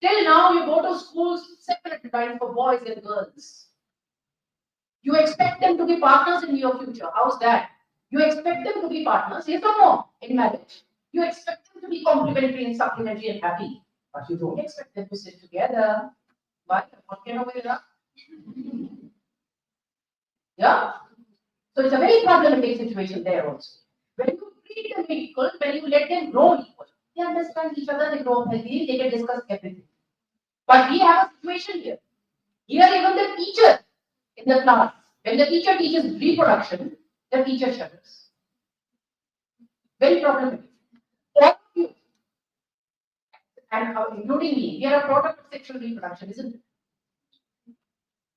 Till now you go to schools separate lines for boys and girls. You expect them to be partners in your future. How's that? You expect them to be partners, yes or no, in marriage. You expect them to be complementary and supplementary and happy. But you don't expect them to sit together. Why? What kind of way that? Yeah? So it's a very problematic situation there also. When you treat them equal, when you let them grow equal, they understand each other, they grow up healthy, they can discuss everything. But we have a situation here. Here even the teacher in the class, when the teacher teaches reproduction, the teacher shudders. Very problematic. All of you, and including me, we are a product of sexual reproduction, isn't it?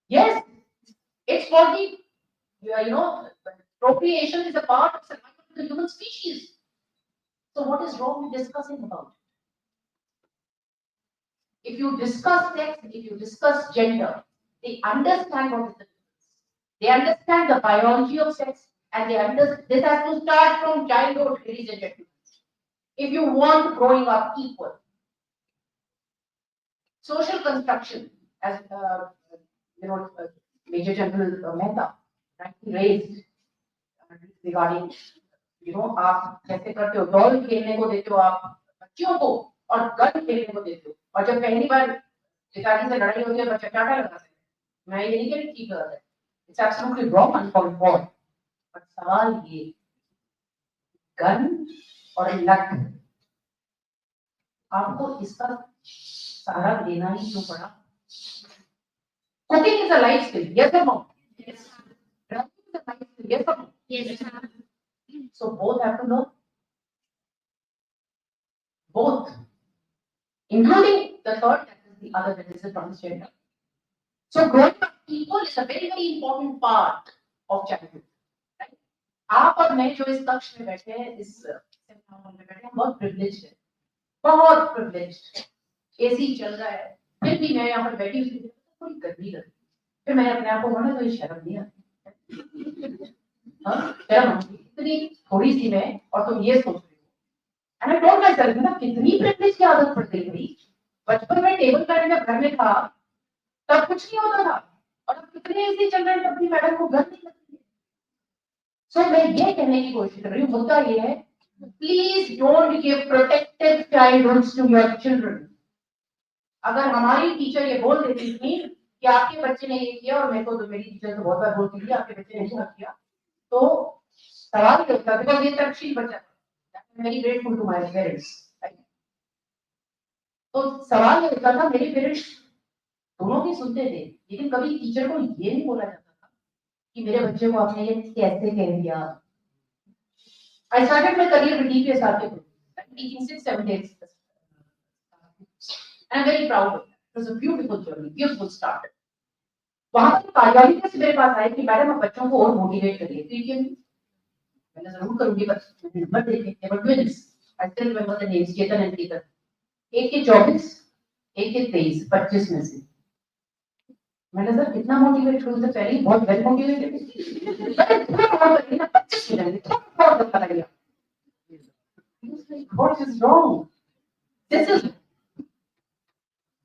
Yes, it's for the, procreation is a part of survival of the human species. So what is wrong with discussing about it? If you discuss sex, if you discuss gender, they understand what is the difference. They understand the biology of sex, and they understand this has to start from childhood, ladies and gentlemen. If you want growing up equal, social construction, as Major General Mehta rightly raised regarding, आप कैसे करते हो, doll खेलने को देते हो आप बच्चियों को और गन खेलने को देते हो, और जब पहली बार पिताजी से लड़ाई होती है बच्चा चाटा लगाता है. मैं ये नहीं कह रही ठीक गलत है, it's absolutely wrong and for for. But सवाल ये गन और लट, आपको इसका सहारा लेना ही क्यों पड़ा? Cooking is a life skill, yes or no? Yes. Driving is a life skill, yes or no? Yes. So both have to know, both, including the third, that is the other, that is the transgender. So growing up equal is a very, very important part of childhood. Right? आप और मैं जो इस कक्ष में बैठे हैं, इस सेमिनार हॉल में बैठे हैं, बहुत privileged है, बहुत privileged. एसी चल रहा है, फिर भी मैं यहाँ पर बैठी हुई हूँ, थोड़ी गर्मी लगी, फिर मैं अपने आप को बोला कोई शर्म नहीं आती, हाँ शर्म आती, इतनी थोड़ी सी मैं, और तुम ये सोच रही हो. And I told myself ना कितनी privilege की आदत पड़ गई भाई. बचपन में टेबल पर जब घर में था, तब कुछ नहीं होता था, और अब कितने एसी चल रहे हैं तब भी मैडम को घर नहीं लगती है. So मैं ये कहने की कोशिश कर रही हूँ, मुद्दा ये है, please don't give protective childhoods to your children. अगर हमारी टीचर ये बोल देती थी कि आपके बच्चे ने ये किया, और मेरे को तो मेरी टीचर तो बहुत बार बोलती थी आपके बच्चे ने क्या किया, तो सवाल ये होता था कि ये तर्कशील बच्चा था, very grateful to my parents. तो सवाल ये होता था, मेरे पेरेंट्स दोनों भी सुनते थे, लेकिन कभी टीचर को ये नहीं बोला जाता था कि मेरे बच्चे को आपने ये कैसे कह दिया. I started my career with DPS article, teaching 6, 7 days. And I'm very proud of that. It was a beautiful journey, beautiful start. वहां पर कार्यालय से मेरे पास आए कि मैडम आप बच्चों को और मोटिवेट करिए, तो मैंने जरूर करूंगी, बस नंबर देखे but twins, I still remember the names, Chetan and Chetan. एक के 24, एक के 23, 25 में से. मैंने सर कितना मोटिवेट करूं, तो पहले ही बहुत वेल मोटिवेटेड थी, 25 में जाएंगे, बहुत अच्छा लग गया. What is wrong? This is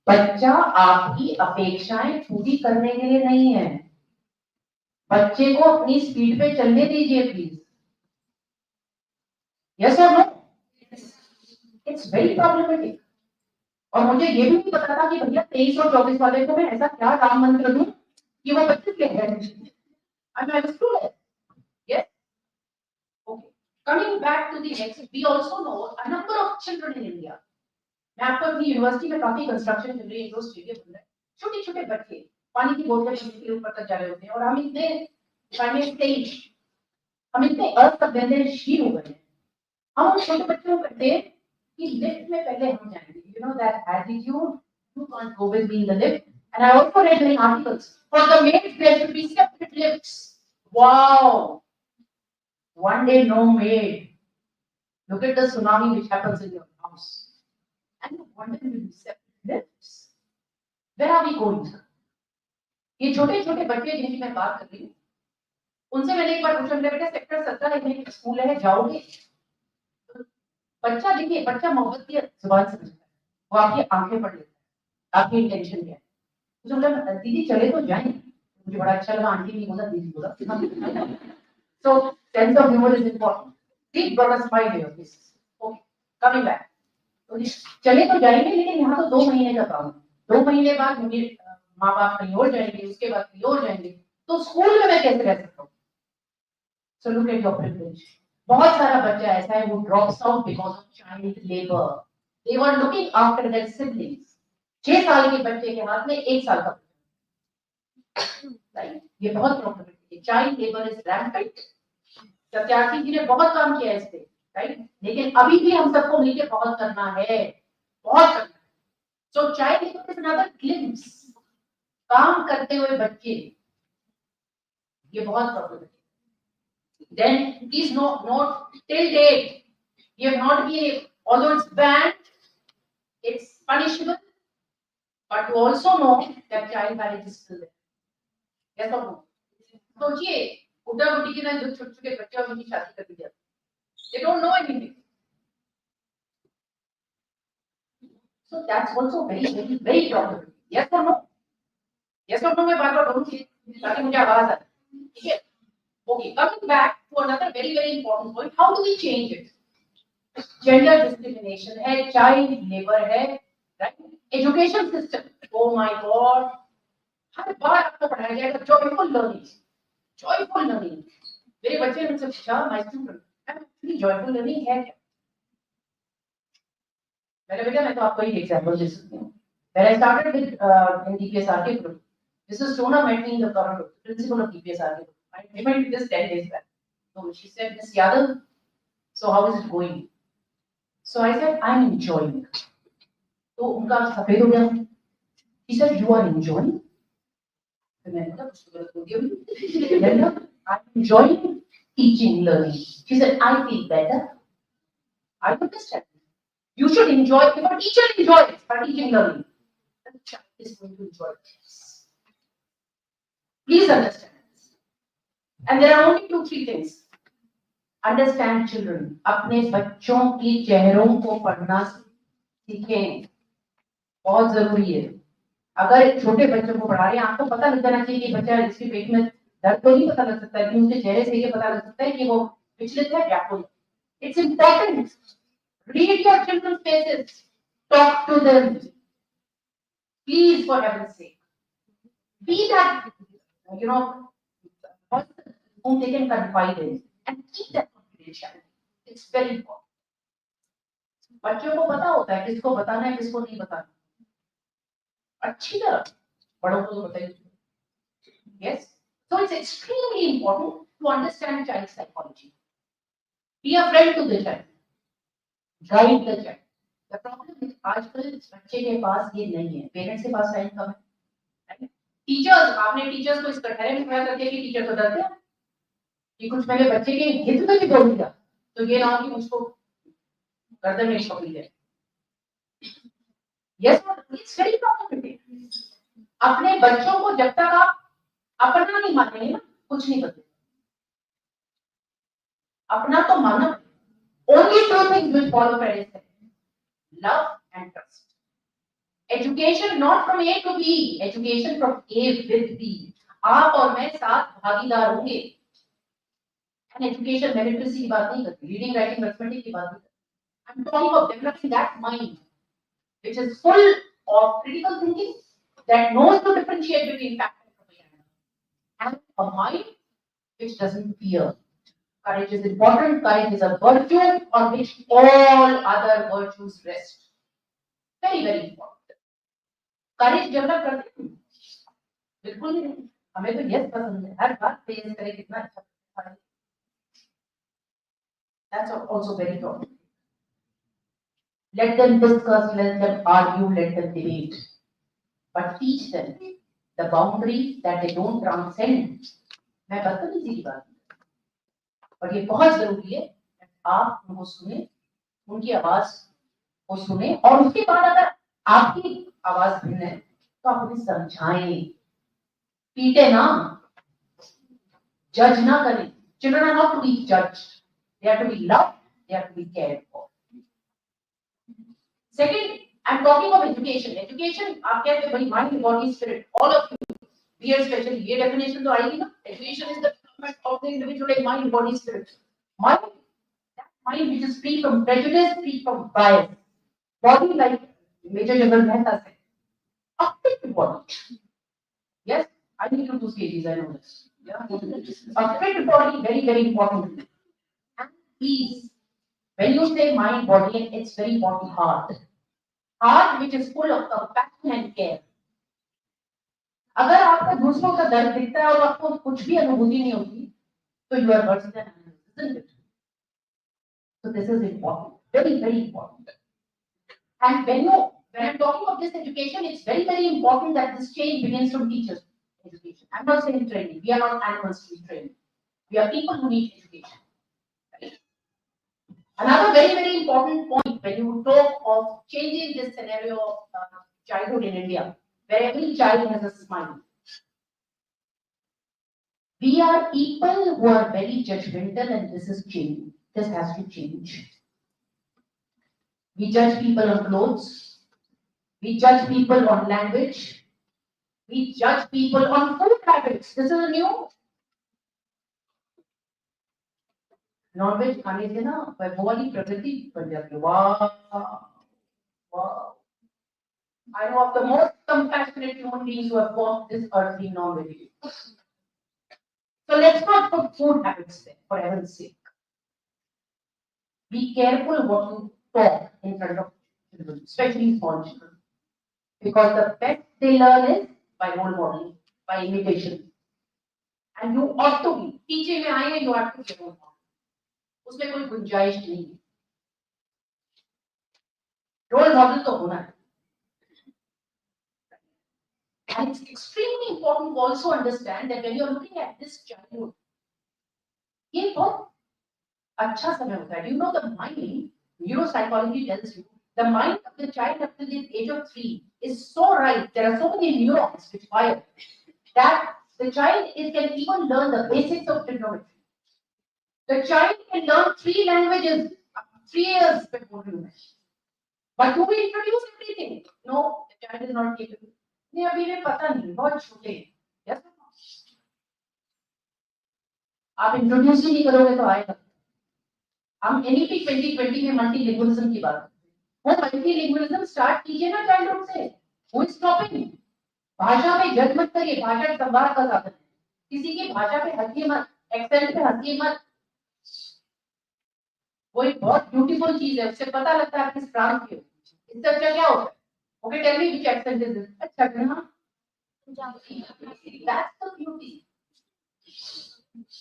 बच्चा आपकी अपेक्षाएं पूरी करने के लिए नहीं है. बच्चे को अपनी स्पीड पे चलने दीजिए प्लीज. यस और नो? It's very problematic. और मुझे ये भी नहीं पता था कि भैया 23 और 24 वाले को मैं ऐसा क्या राम मंत्र दूं कि वो 25 ले जाए. I was clueless. Yes. Okay. Coming back to the next, we also know a number of children in India. मैं आपको अपनी यूनिवर्सिटी में काफी कंस्ट्रक्शन चल रही है, इंडोर स्टेडियम बन रहा है, छोटे छोटे बच्चे पानी की बोतल के ऊपर तक जा रहे होते हैं, और हम इतने असंवेदनशील हो गए हैं. हम उन छोटे बच्चों को कहते हैं कि लिफ्ट में पहले हम जाएंगे. You know that attitude, you can't go with me in the lift. And I also read many articles, for the maids there should be separate lifts. Wow. One day no maid. Look at the tsunami which happens in your house. And you wonder will be separate lifts. Where are we going? ये छोटे छोटे बच्चे जिनकी मैं बात कर रही हूँ, उनसे मैंने एक बार पूछा, बेटा सेक्टर 17 में एक स्कूल है, जाओगे? बच्चा देखिए, बच्चा मोहब्बत की जुबान समझता है, वो आपकी आंखें पढ़ लेता है, आपकी इंटेंशन क्या है. मुझे बोला दीदी चले तो जाएं. मुझे बड़ा अच्छा लगा, आंटी नहीं बोला, दीदी बोला. So sense of humor is important. Please brought us 5 years. This. Okay, coming back. तो चले तो जाएंगे, लेकिन यहाँ तो 2 महीने का काम है. 2 महीने बाद मेरे माँ बाप कहीं और जाएंगे, उसके बाद कहीं और जाएंगे, तो स्कूल में मैं कैसे रह सकता हूँ? So look at your privilege. बहुत सारा बच्चा ऐसा है, वो drops out because of child labor. They were looking after their siblings. 6 साल के बच्चे के हाथ में 1 साल का बच्चा. ये बहुत प्रॉब्लम है. Child labour is rampant. Satyarthi ji ने बहुत काम किया इस पे, राइट, लेकिन अभी भी हम सबको मिलकर बहुत करना है, बहुत करना है. So child labour is another glimpse. काम करते हुए बच्चे, ये बहुत प्रॉब्लम है. Then please note till date we have not been, although it's banned, it's punishable, but you also know that child marriage is still there. Yes or no? सोचिए, उड़ा बुटी के ना जो छोटे छोटे बच्चे और उनकी शादी कर दी जाती, they don't know anything. So that's also very problematic. Yes or no? Yes or no मैं बार बार बोलूँगी ताकि मुझे आवाज आए. ठीक है? Okay, coming back to another very important point, how do we change it? Gender discrimination है, child labor है, right? Education system, oh my God, हर बार आपको पढ़ाया जाएगा joyful learning. मेरे बच्चे ने मुझसे पूछा, my student, actually joyful learning है क्या? मैंने बेटा मैं तो आपको एक एग्जांपल दे सकती हूँ. When I started with in DPSRK group, Mrs. Sona met me in the corridor, principal of DPSRK group. I remember this 10 days back. So she said, Miss Yadav, so how is it going? So I said, I'm enjoying. So उनका सफेद हो गया. He said, you are enjoying? तो मैंने कहा कुछ तो गलत हो गया. मैंने कहा, I'm enjoying teaching, learning. She said, I feel better. I understand. You should enjoy. If a teacher enjoys her teaching, learning, then the child is going to enjoy it. Please understand this. And there are only 2-3 things. Understand children. अपने बच्चों की चेहरों को पढ़ना सीखें. बहुत जरूरी है. अगर एक छोटे बच्चों को पढ़ा रहे हैं, आपको पता लग जाना चाहिए कि बच्चा इसके पेट में दर्द तो नहीं पता लग सकता है, कि उसके चेहरे से ये पता लग सकता है कि वो विचलित है व्याकुल. It's important. Read your children's faces. Talk to them. Please, for heaven's sake. Be that, person whom they can confide in and keep that confidentiality. It's very important. बच्चों को पता होता है किसको बताना है किसको नहीं बताना. अच्छी तरह बड़ों को तो बताइए. Yes. So it's extremely important to understand child psychology. Be a friend to the child. Guide the child. The problem is आजकल बच्चे के पास ये नहीं है. पेरेंट्स के पास टाइम कम है. टीचर्स, आपने टीचर्स को इस कटहरे में खड़ा करके कि टीचर को डरते हैं कि कुछ मेरे बच्चे के हित में भी बोल दिया तो ये ना हो कि मुझको गर्दन में पकड़ी जाए. Yes, it's very problematic. अपने बच्चों को जब तक आप अपना नहीं मानेंगे ना, कुछ नहीं बदलेगा. अपना तो मानो. Only 2 things will follow parents: love and trust. Education not from A to B, education from A with B. आप और मैं साथ भागीदार होंगे. And education meritocracy की बात नहीं करती, reading, writing, arithmetic की बात नहीं करती. I'm talking of developing that mind, which is full of critical thinking, that knows to differentiate between fact and propaganda, and a mind which doesn't fear. Courage is important. Courage is a virtue on which all other virtues rest. Very, very important. Courage develop करते हैं? बिल्कुल नहीं. हमें तो yes पसंद है. हर बात पे यस करें कितना अच्छा. That's also very important. Let them discuss, let them argue, let them debate, but teach them the boundaries that they don't transcend. मैं बदतमीजी की बात नहीं, पर ये बहुत जरूरी है आप उनको सुने, उनकी आवाज को सुने, और उसके बाद अगर आपकी आवाज भिन्न है तो आप उन्हें समझाएं. पीटे ना, जज ना करें. Children are not to be judged. They are to be loved. They are to be cared for. Second, I'm talking of education. Education, आप कहते हैं भाई mind, body, spirit. All of you, we especially, ये definition तो आएगी ना. Education is the development of the individual in mind, body, spirit. Mind, that mind which is free from prejudice, free from bias. Body like Major General Mehta said, a fit body. Yes, I need to do stages, I know this. Yeah. A fit body, very, very important. And please, when you say mind, body, it's very important heart. Heart which is full of compassion and care. अगर आपको दूसरों का दर्द दिखता है और आपको कुछ भी अनुभूति नहीं होती, तो you are worse than animals, isn't it? So this is important, very, very important. And when I'm talking of this education, it's very, very important that this change begins from teachers' education. I'm not saying training. We are not animals to be trained. We are people who need education. Right? Another very, very important point when you talk of changing this scenario of childhood in India, where every child has a smile. We are people who are very judgmental, and this is changing. This has to change. We judge people on clothes. We judge people on language. We judge people on food habits. This is a new. Non-veg खाने से ना वो वाली प्रकृति बन जाती है. Wow, wow. I know of the most compassionate human beings who have walked this earth being non-vegetarian. So let's not put food habits there, for heaven's sake. Be careful what you talk in front of children, especially small children. Because the best they learn is by role modeling, by imitation. And you ought to be. Teaching में आएंगे, you have to be a role model. उसमें कोई गुंजाइश नहीं है। Role model तो होना है। And it's extremely important to also understand that when you're looking at this childhood, ये बहुत अच्छा समय होता है. Do you know the mind? Neuropsychology tells you the mind of the child up to the age of 3 is so right. There are so many neurons which fire that the child can even learn the basics of trigonometry. The child can learn 3 languages 3 years before you. But do we introduce everything? No, the child is not capable. नहीं अभी भी पता नहीं, बहुत छोटे हैं. Yes or no? आप introduce ही नहीं करोगे तो आएगा. हम NEP 2020 में मल्टीलिंगुअलिज्म की बात करते हैं. वो मल्टीलिंगुअलिज्म स्टार्ट कीजिए ना चाइल्डहुड से. Who is stopping? भाषा पे जज मत करिए. भाषा संवाद का साधन है. किसी की भाषा पे हंसिए मत, एक्सेंट पे हंसिए मत. वो एक बहुत ब्यूटीफुल चीज है. उससे पता लगता है किस प्रांत के हो. इससे अच्छा क्या होता है? Okay, tell me which accent is it? अच्छा ना. That's the beauty.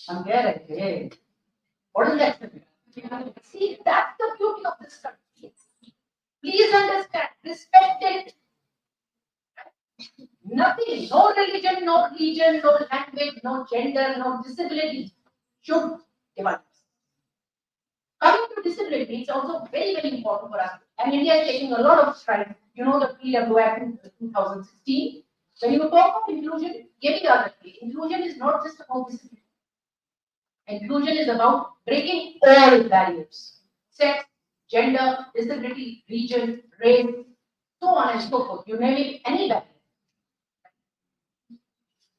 I'm there. What is that? See, that's the beauty of this country. Please understand, respect it. Nothing, no religion, no region, no language, no gender, no disability should divide us. Coming to disability, it's also very, very important for us. And India is taking a lot of strides. You know the PW Act in 2016. When you talk of inclusion, get it honestly. Inclusion is not just about disability. Inclusion is about breaking all barriers. Sex, gender, disability, region, race, so on and so forth. You name it, any barrier.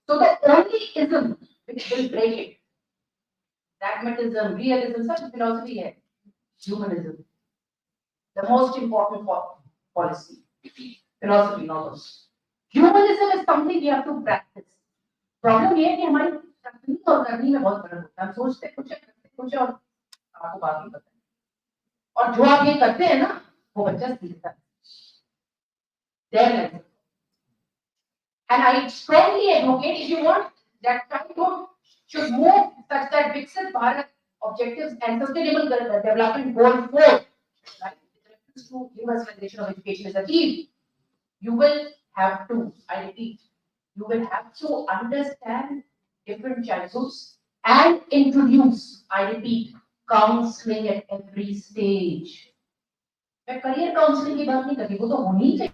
So the only ism which will break it, pragmatism, realism, such philosophy है, humanism. The most important policy, philosophy, not humanism is something you have to practice. Problem ये है कि हमारी तकनीक और करनी में बहुत फर्क होता है. हम सोचते कुछ है, करते कुछ और आपको बाकी पता है. और जो आप ये करते हैं ना, वो बच्चा सीखता है. There. And I strongly advocate if you want that childhood should move such that Viksit Bharat objectives and sustainable development goal 4, right, to universalization of education is achieved, you will have to, I repeat, you will have to understand different childhoods and introduce, I repeat, counseling at every stage. मैं career counseling की बात नहीं कर रही, वो तो होनी चाहिए.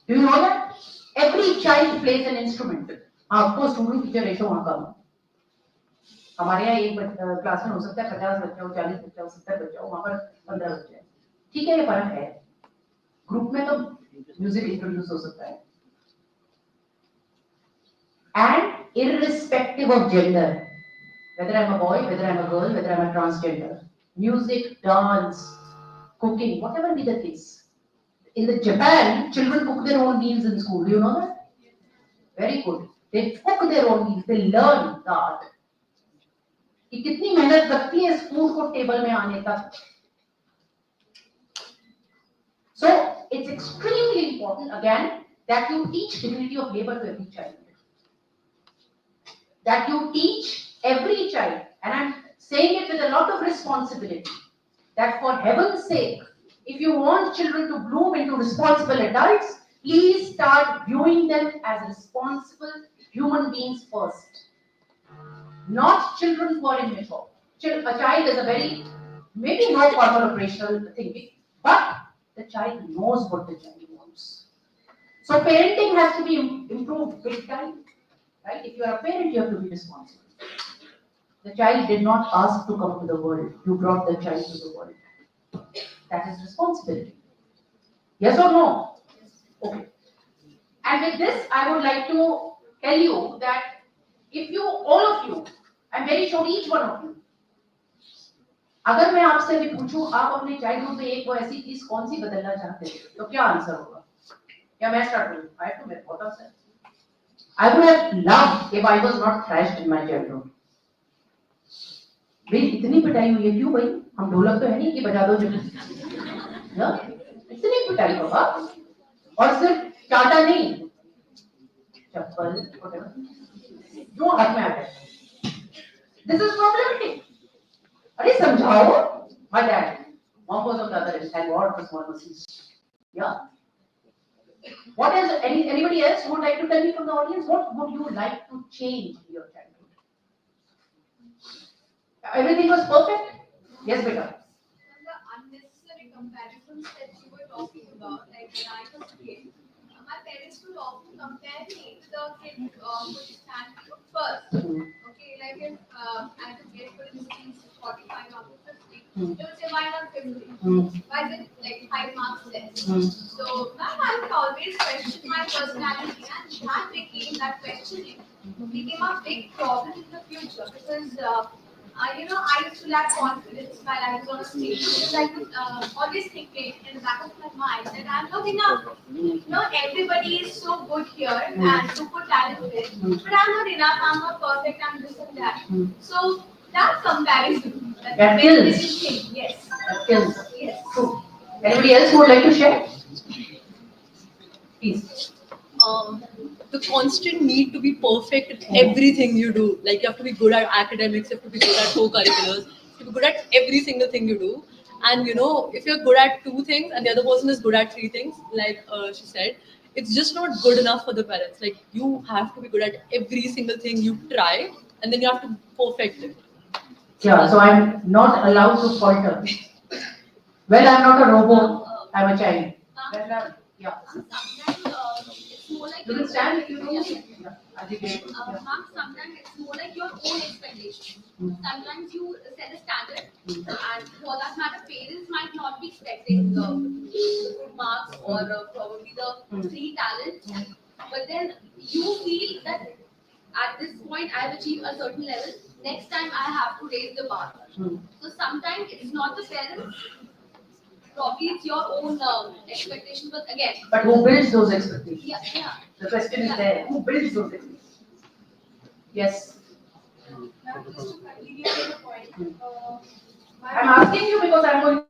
Do you know that? Every child plays an instrument. Of course, student teacher ratio वहाँ कम. हमारे यहाँ एक क्लास में हो सकता है 50 बच्चे हो, 40 बच्चे हो, 70 बच्चे हो, वहाँ पर 15 बच्चे हैं. ठीक है, ये फर्क है. ग्रुप में तो म्यूजिक इंट्रोड्यूस हो सकता है. And irrespective of gender, whether I'm a boy, whether I'm a girl, whether I'm a transgender, music, dance, cooking, whatever be the case. In the Japan, children cook their own meals in school. Do you know that? Very good. They cook their own meals. They learn the art. कि कितनी मेहनत लगती है school को table में आने तक. So it's extremely important again that you teach dignity of labor to every child. That you teach every child, and I'm saying it with a lot of responsibility, that for heaven's sake, if you want children to bloom into responsible adults, Please start viewing them as responsible human beings first, not children who are immature. A child is a very, maybe no formal operational thing, but the child knows what the child wants. So parenting has to be improved big time, right? If you are a parent, you have to be responsible. The child did not ask to come to the world. You brought the child to the world. That is responsibility. Yes or no? Okay. And with this, I would like to tell you that if you, all of you, I'm very sure each one of you, अगर मैं आपसे भी पूछूं आप अपने childhood में एक वो ऐसी चीज कौन सी बदलना चाहते हैं तो क्या आंसर होगा? या मैं स्टार्ट करूं? I have to make what answer. I would have loved if I was not thrashed in my childhood. मेरी इतनी पिटाई हुई है क्यों भाई? हम ढोलक तो है नहीं कि बजा दो जो ना इतनी पिटाई बाबा और सिर्फ चाटा नहीं चप्पल जो हाथ में आ गया. This is problematic. अरे समझाओ. My dad, mom was on the other end. Thank God for small mercies. Yeah. What else? Anybody else who would like to tell me from the audience? What would you like to change in your childhood? Everything was perfect? Yes, beta. The unnecessary comparisons that you were talking about, like when I was a kid, my parents would often compare me to the kid who would stand first. Okay, like if I could get, for instance, 45 out of 50, they would say, why not 50? Why is it like 5 marks less? So, ma'am, I would always question my personality, and that questioning became a big problem in the future because. I used to lack confidence while I was on stage because I could always think in the back of my mind that I'm not enough. No, everybody is so good here and super talented, but I'm not enough. I'm not perfect. I'm this and that. So that comparison, That very kills. little thing, yes, That kills. yes. True. Anybody else who would like to share? Please. The constant need to be perfect in everything you do. Like you have to be good at academics, you have to be good at co-curriculars, you have to be good at every single thing you do. And if you're good at 2 things and the other person is good at 3 things, like she said, it's just not good enough for the parents. Like you have to be good at every single thing you try, and then you have to perfect it. Yeah, so I'm not allowed to falter. Well, I'm not a robot, I'm a child. Yeah. It's more like You can stand if you know. Ma'am, sometimes it's more like your own expectations. Sometimes you set a standard, and for that matter, parents might not be expecting the good marks or probably the 3 talents, but then you feel that at this point I've achieved a certain level. Next time I have to raise the bar. So sometimes it's not the parents. Probably it's your own expectation, but again. But who builds those expectations? Yeah. The question is there. Who builds those expectations? Yes. Now, just to continue on the point, I'm asking you because I'm going.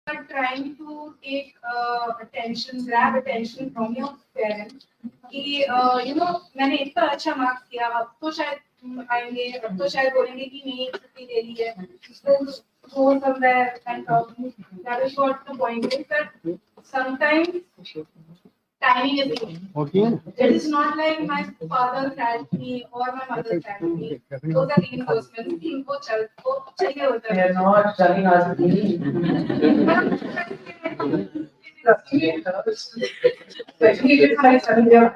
are trying to take attention, grab attention from your parents. कि मैंने इतना अच्छा marks किया, अब तो शायद आएंगे, अब तो शायद बोलेंगे कि नहीं छुट्टी ले ली है. So go somewhere and talk. That is what the point is, that sometimes timing is key. Okay. It is not like my father thanked me or my mother thanked me. Those are reinforcements. इनको चाहिए होता They है. are not telling us. Especially if it's like suddenly you're-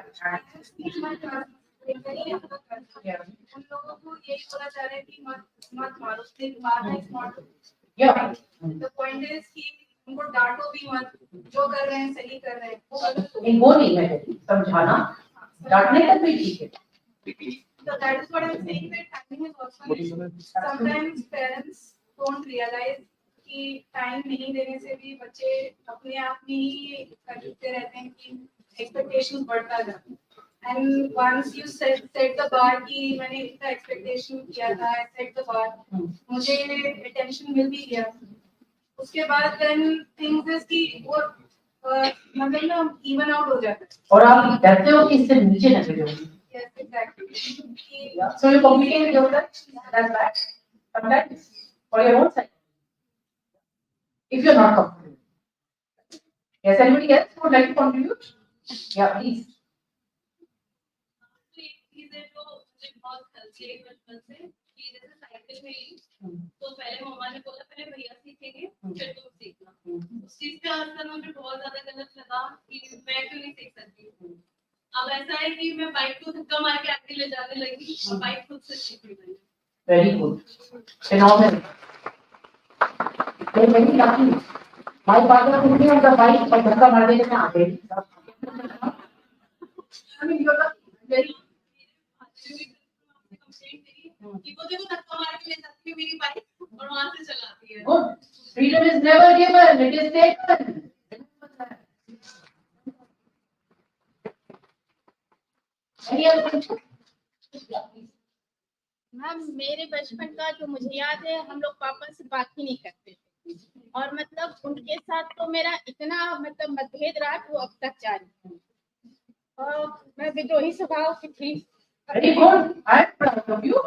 उन लोगों को यही बोला जा रहा है कि मत मारो, सिर्फ मारना is not. Yeah. The point is कि उनको डांटो भी मत, जो कर रहे हैं सही कर रहे हैं, वो गलत हो. वो नहीं मैं कहती, समझाना, डांटने तक भी ठीक है. So that is what I'm saying, that timing is also an issue. Sometimes parents don't realize कि टाइम नहीं देने से भी बच्चे अपने आप में ही करते रहते हैं कि एक्सपेक्टेशन बढ़ता जाता है। And once you set the bar कि मैंने इतना एक्सपेक्टेशन किया था, सेट द बार, मुझे अटेंशन मिल भी गया, उसके बाद देन थिंग्स इज कि वो मतलब ना इवन आउट हो जाता है। और आप डरते हो कि इससे नीचे न गिरो। Yes, exactly. So you communicate with yourself. That's right. Sometimes for your own sake. If you're not comfortable. Yes, anybody else who would like to contribute? Yeah, please. चीज है जो मुझे बहुत हल्की है बचपन से कि जैसे साइकिल में ही तो पहले मम्मा ने बोला पहले भैया सीखेंगे फिर तुम सीखना। उस चीज का असर मुझे बहुत ज्यादा गलत लगा कि मैं क्यों नहीं सीख सकती। अब ऐसा है कि मैं बाइक को धक्का मार के आगे ले जाने लगी और बाइक खुद से सीख रही। Very good. Phenomenal. They're very lucky. My father put me on the bike और धक्का मार देने में आ गई। I mean, you're very. कि वो देखो धक्का मार के ले जाती है मेरी बाइक और वहां से चलाती है। Good. Freedom is never given, it is taken. Any other question? Ma'am मेरे बचपन का जो मुझे याद है, हम लोग पापा से बात ही नहीं करते थे और मतलब उनके साथ तो मेरा इतना मतलब मतभेद रहा कि वो अब तक जारी है। और मैं विद्रोही स्वभाव की थी। Very good. I am proud of you.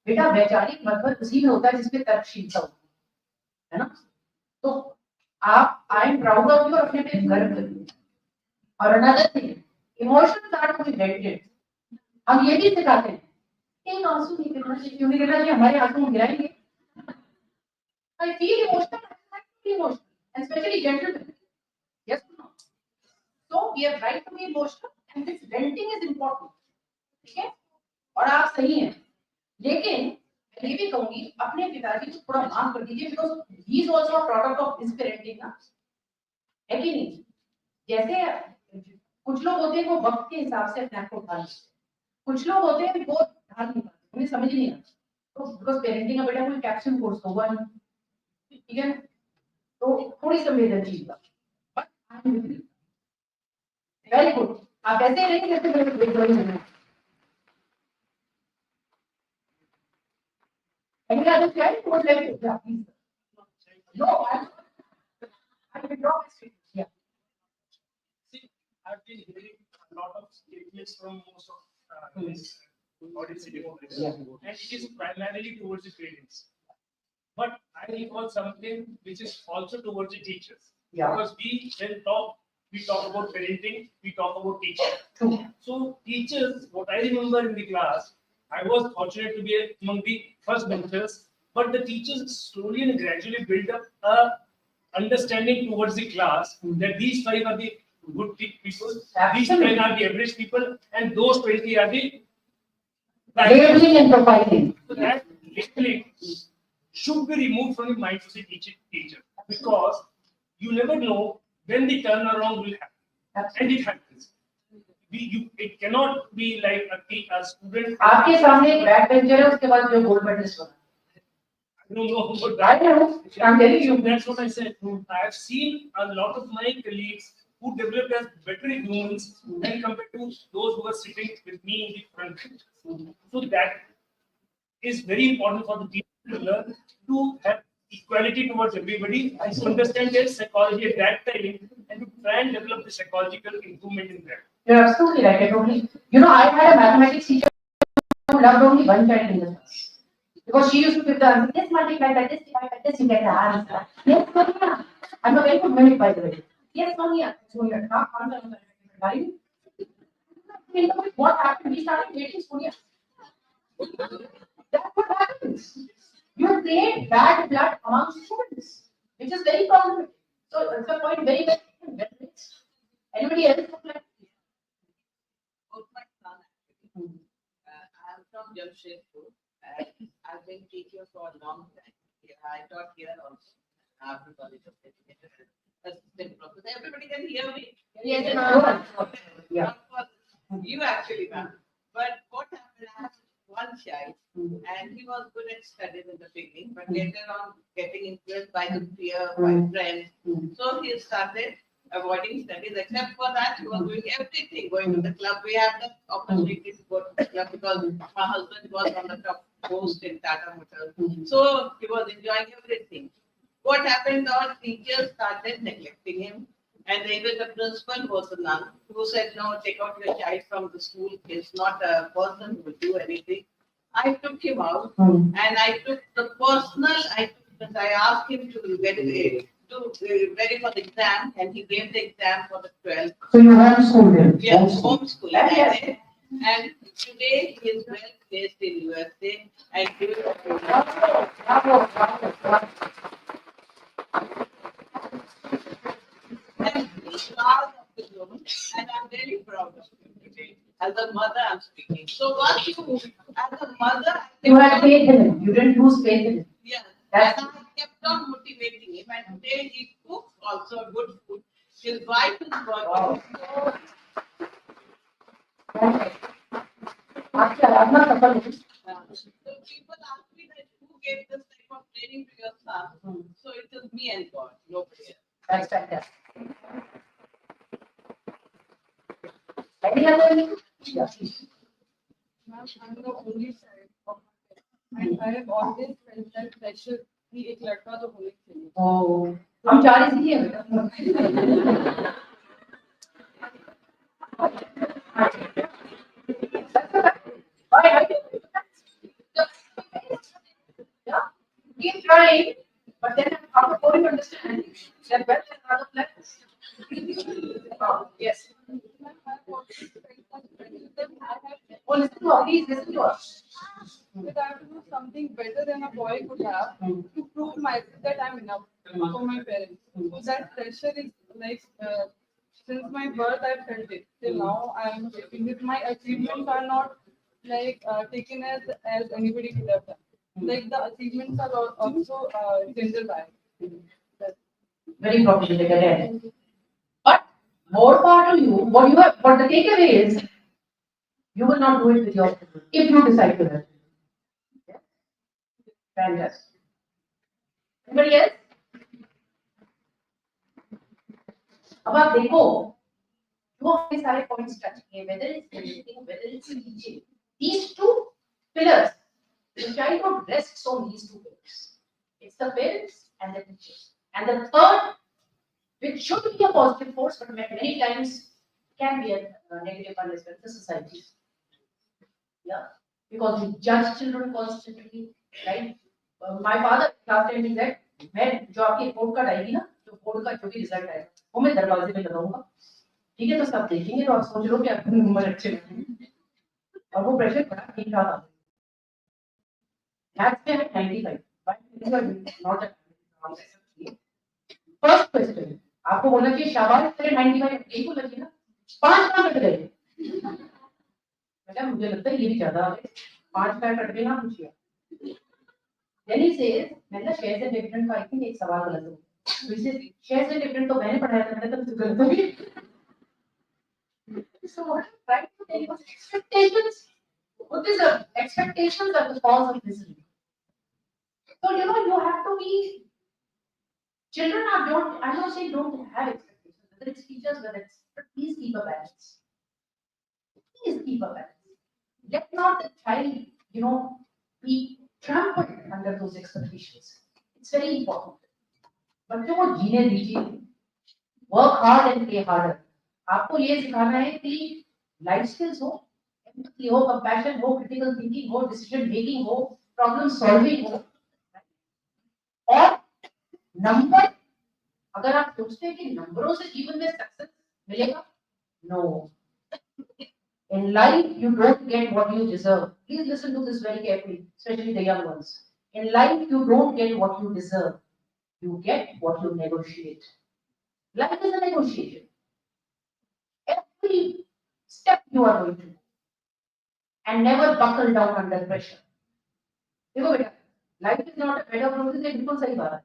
बेटा वैचारिक मतभेद उसी में होता है जिसमें तर्कशीलता होती है ना। तो आप I am proud of you, अपने पे गर्व करिए। और another thing, emotions are to be vented. हम ये भी सिखाते हैं एक आंसू नहीं गिरना चाहिए, क्यों नहीं गिरना चाहिए, हमारे आंसू हम गिराएंगे। I feel emotional, I feel emotional and especially gentleman. Yes or no? So we have right to be emotional and this venting is important. ठीक है, और आप सही हैं, लेकिन मैं ये भी कहूंगी अपने पिताजी को थोड़ा माफ कर दीजिए, because he is also a product of this parenting ना, है कि नहीं। जैसे कुछ लोग होते हैं वो वक्त के हिसाब से अपने आप को ढाल लेते, कुछ लोग होते हैं वो ढाल नहीं पाते, उन्हें समझ नहीं आता, तो बिकॉज पेरेंटिंग का बेटा कोई कैप्शन कोर्स तो हुआ नहीं, ठीक है, तो थोड़ी संवेदनशीलता। But I am with you, very good. आप ऐसे ही नहीं जैसे मेरे विद्रोही हैं। Any other friend who would like to? Yeah, please. No, I withdraw my statement. Yeah. See, I've been hearing a lot of statements from most of this audience and it is primarily towards the parents. But I recall something which is also towards the teachers. Yeah. Because we talk about parenting, we talk about teaching. True. So teachers, what I remember in the class, I was fortunate to be among the first benchers, but the teachers slowly and gradually built up a understanding towards the class that these 5 are the good people, these 10 are the average people, and those 20 are the labeling and profiling. So that labeling should be removed from the mind of the teacher, because you never know when the turnaround will happen, and it happens. It cannot be like a student. आपके सामने एक back bencher है, उसके बाद जो gold medallist बना। I don't know about I know. I'm telling you. That's what I said. I have seen a lot of my colleagues who developed as better humans than compared to those who are sitting with me in the front bench. So that is very important for the teacher to learn to have equality towards everybody and to understand their psychology at that time and to try and develop the psychological improvement in that. You're absolutely right. I totally. You know, I had a mathematics teacher who loved only one child in the class because she used to give the answer. This multiply by this divide by this, you get the answer. Yes, Sonia. I'm a very good mimic, by the way. Yes, Sonia. Sonia. What happened? We started dating Sonia. That's what happens. You create bad blood among students, which is very problematic. So that's the point. Very well. Anybody else? I'm from Jamshedpur. I've been teacher for a long time. I taught here also. After College of Education, assistant professor. Everybody can hear me. Yes, yeah. You actually, ma'am. But what happened, I have one child, and he was good at studies in the beginning, but later on getting influenced by the peer, by friends. So he started avoiding studies. Except for that, he was doing everything, going to the club. We had the opportunity to go to the club because my husband was on the top post in Tata Motors. So he was enjoying everything. What happened, our teachers started neglecting him. And even the principal was a nun who said, no, take out your child from the school. He's not a person who will do anything. I took him out and I took the I asked him to get ready for the exam, and he gave the exam for the 12th. So you homeschooled him? Yes, homeschooling. Yes. I did. And today he is well placed in USA and doing and he's proud of his woman, and I'm really proud of him today. As a mother, I'm speaking. So once you, as a mother, You had faith in him. You didn't lose faith in him. yeah, That's and I kept on motivating him, and today he cooks also good food. His wife is working. So people ask me that who gave this type of training to your son? So it is me and God, nobody else. That's fantastic. Any other? Yeah. Ma'am, I'm the only child of my parents, and I have always felt that pressure कि एक लड़का तो होना ही चाहिए. Oh, हम चार ही सीखे हैं. Yeah, keep trying, but then after going to understand that better than other plans. Yes. Oh, listen to us, please listen to us. That I have to do something better than a boy could have to prove myself that I'm enough for my parents. So that pressure is like since my birth I felt it. Till now I'm taking it. My achievements are not like taken as anybody could have done. Like the achievements are also gender biased. Very problematic again. But more power to you. What the takeaway is, you will not do it with your children if you decide to do it. Yeah? Fantastic. Anybody else? अब आप देखो जो हमें सारे points touch किए, whether it's anything, whether it's teaching, these two pillars, the childhood rests on these two pillars. It's the parents and the teachers, and the third, which should be a positive force, but many times can be a negative one as well, the society. Yeah, because we judge children constantly, right? My father last time he said, मैं जो आपकी report card आएगी ना, जो board का जो भी result आएगा, वो मैं दरवाजे पे लगाऊंगा. ठीक है, तो सब देखेंगे तो आप सोच लो कि आपके नंबर अच्छे लगेंगे. और वो प्रेशर बड़ा ठीक ठाक आता है. That's where 95. But these are not a first question. आपको बोलना चाहिए शाबाश तेरे 95 एक को लगी ना, 5 कहाँ कट गए? बेटा मुझे लगता है ये भी ज्यादा आ गए. 5 कहाँ कट गए ना पूछिए. Then he says, मैंने shares and dividend का I think एक सवाल गलत हो. तो इसे shares and dividend तो मैंने पढ़ाया था, मैंने तब गलत हो गई. So what I'm trying to tell you was expectations. What is the expectations are the cause of misery. So you know you have to be. Children don't. I'm not saying don't have expectations. Whether it's teachers, whether it's, but please keep a balance. Please keep a balance. Let not the child, be trampled under those expectations. It's very important. बच्चों को जीने दीजिए. Work hard and play harder. आपको ये सिखाना है कि life skills हो, empathy हो, compassion हो, critical thinking हो, decision making हो, problem solving हो. और नंबर, अगर आप सोचते हैं कि नंबरों से जीवन में सक्सेस मिलेगा, no. In life, you don't get what you deserve. Please listen to this very carefully, especially the young ones. In life, you don't get what you deserve. You get what you negotiate. Life is a negotiation. Every step you are going to do, and never buckle down under pressure. देखो बेटा, life is not a bed of roses. ये बिल्कुल सही बात है.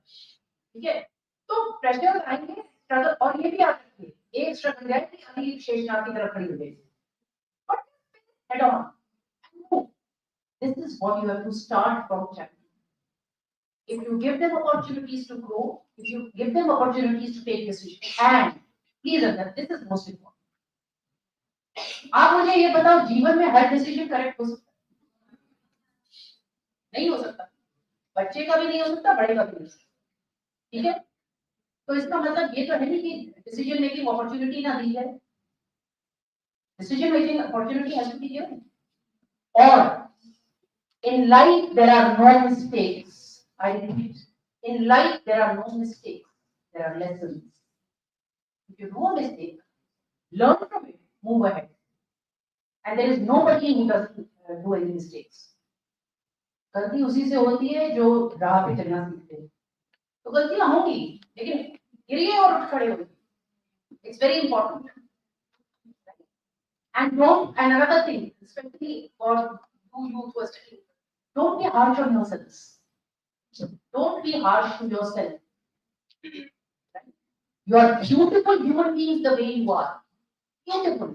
ठीक है? तो प्रेशर आएंगे, स्ट्रगल, और ये भी आ सकती है. एक स्ट्रगल जाए तो अगली शेषनाग की तरफ खड़ी हो जाएगी. head on. No, this is what you have to start from childhood. If you give them opportunities to grow, if you give them opportunities to take decisions, and please understand, this is most important. आप मुझे ये बताओ, जीवन में हर decision correct हो सकता है? नहीं हो सकता. बच्चे का भी नहीं हो सकता, बड़े का भी नहीं हो सकता. ठीक है? तो इसका मतलब ये तो है नहीं कि डिसीजन मेकिंग अपॉर्चुनिटी ना दी जाए. Decision making opportunity has to be given. Or in life there are no mistakes. I repeat, in life there are no mistakes. There are lessons. If you do a mistake, learn from it, move ahead. And there is nobody who doesn't do any mistakes. गलती उसी से होती है जो राह पे चलना सीखते हैं. तो गलतियां होंगी, लेकिन गिरिए और उठ खड़े होइए. It's very important. And don't, and another thing, especially for you youth who are studying, don't be harsh on yourselves. Don't be harsh to yourself. You are beautiful human beings the way you are. Beautiful.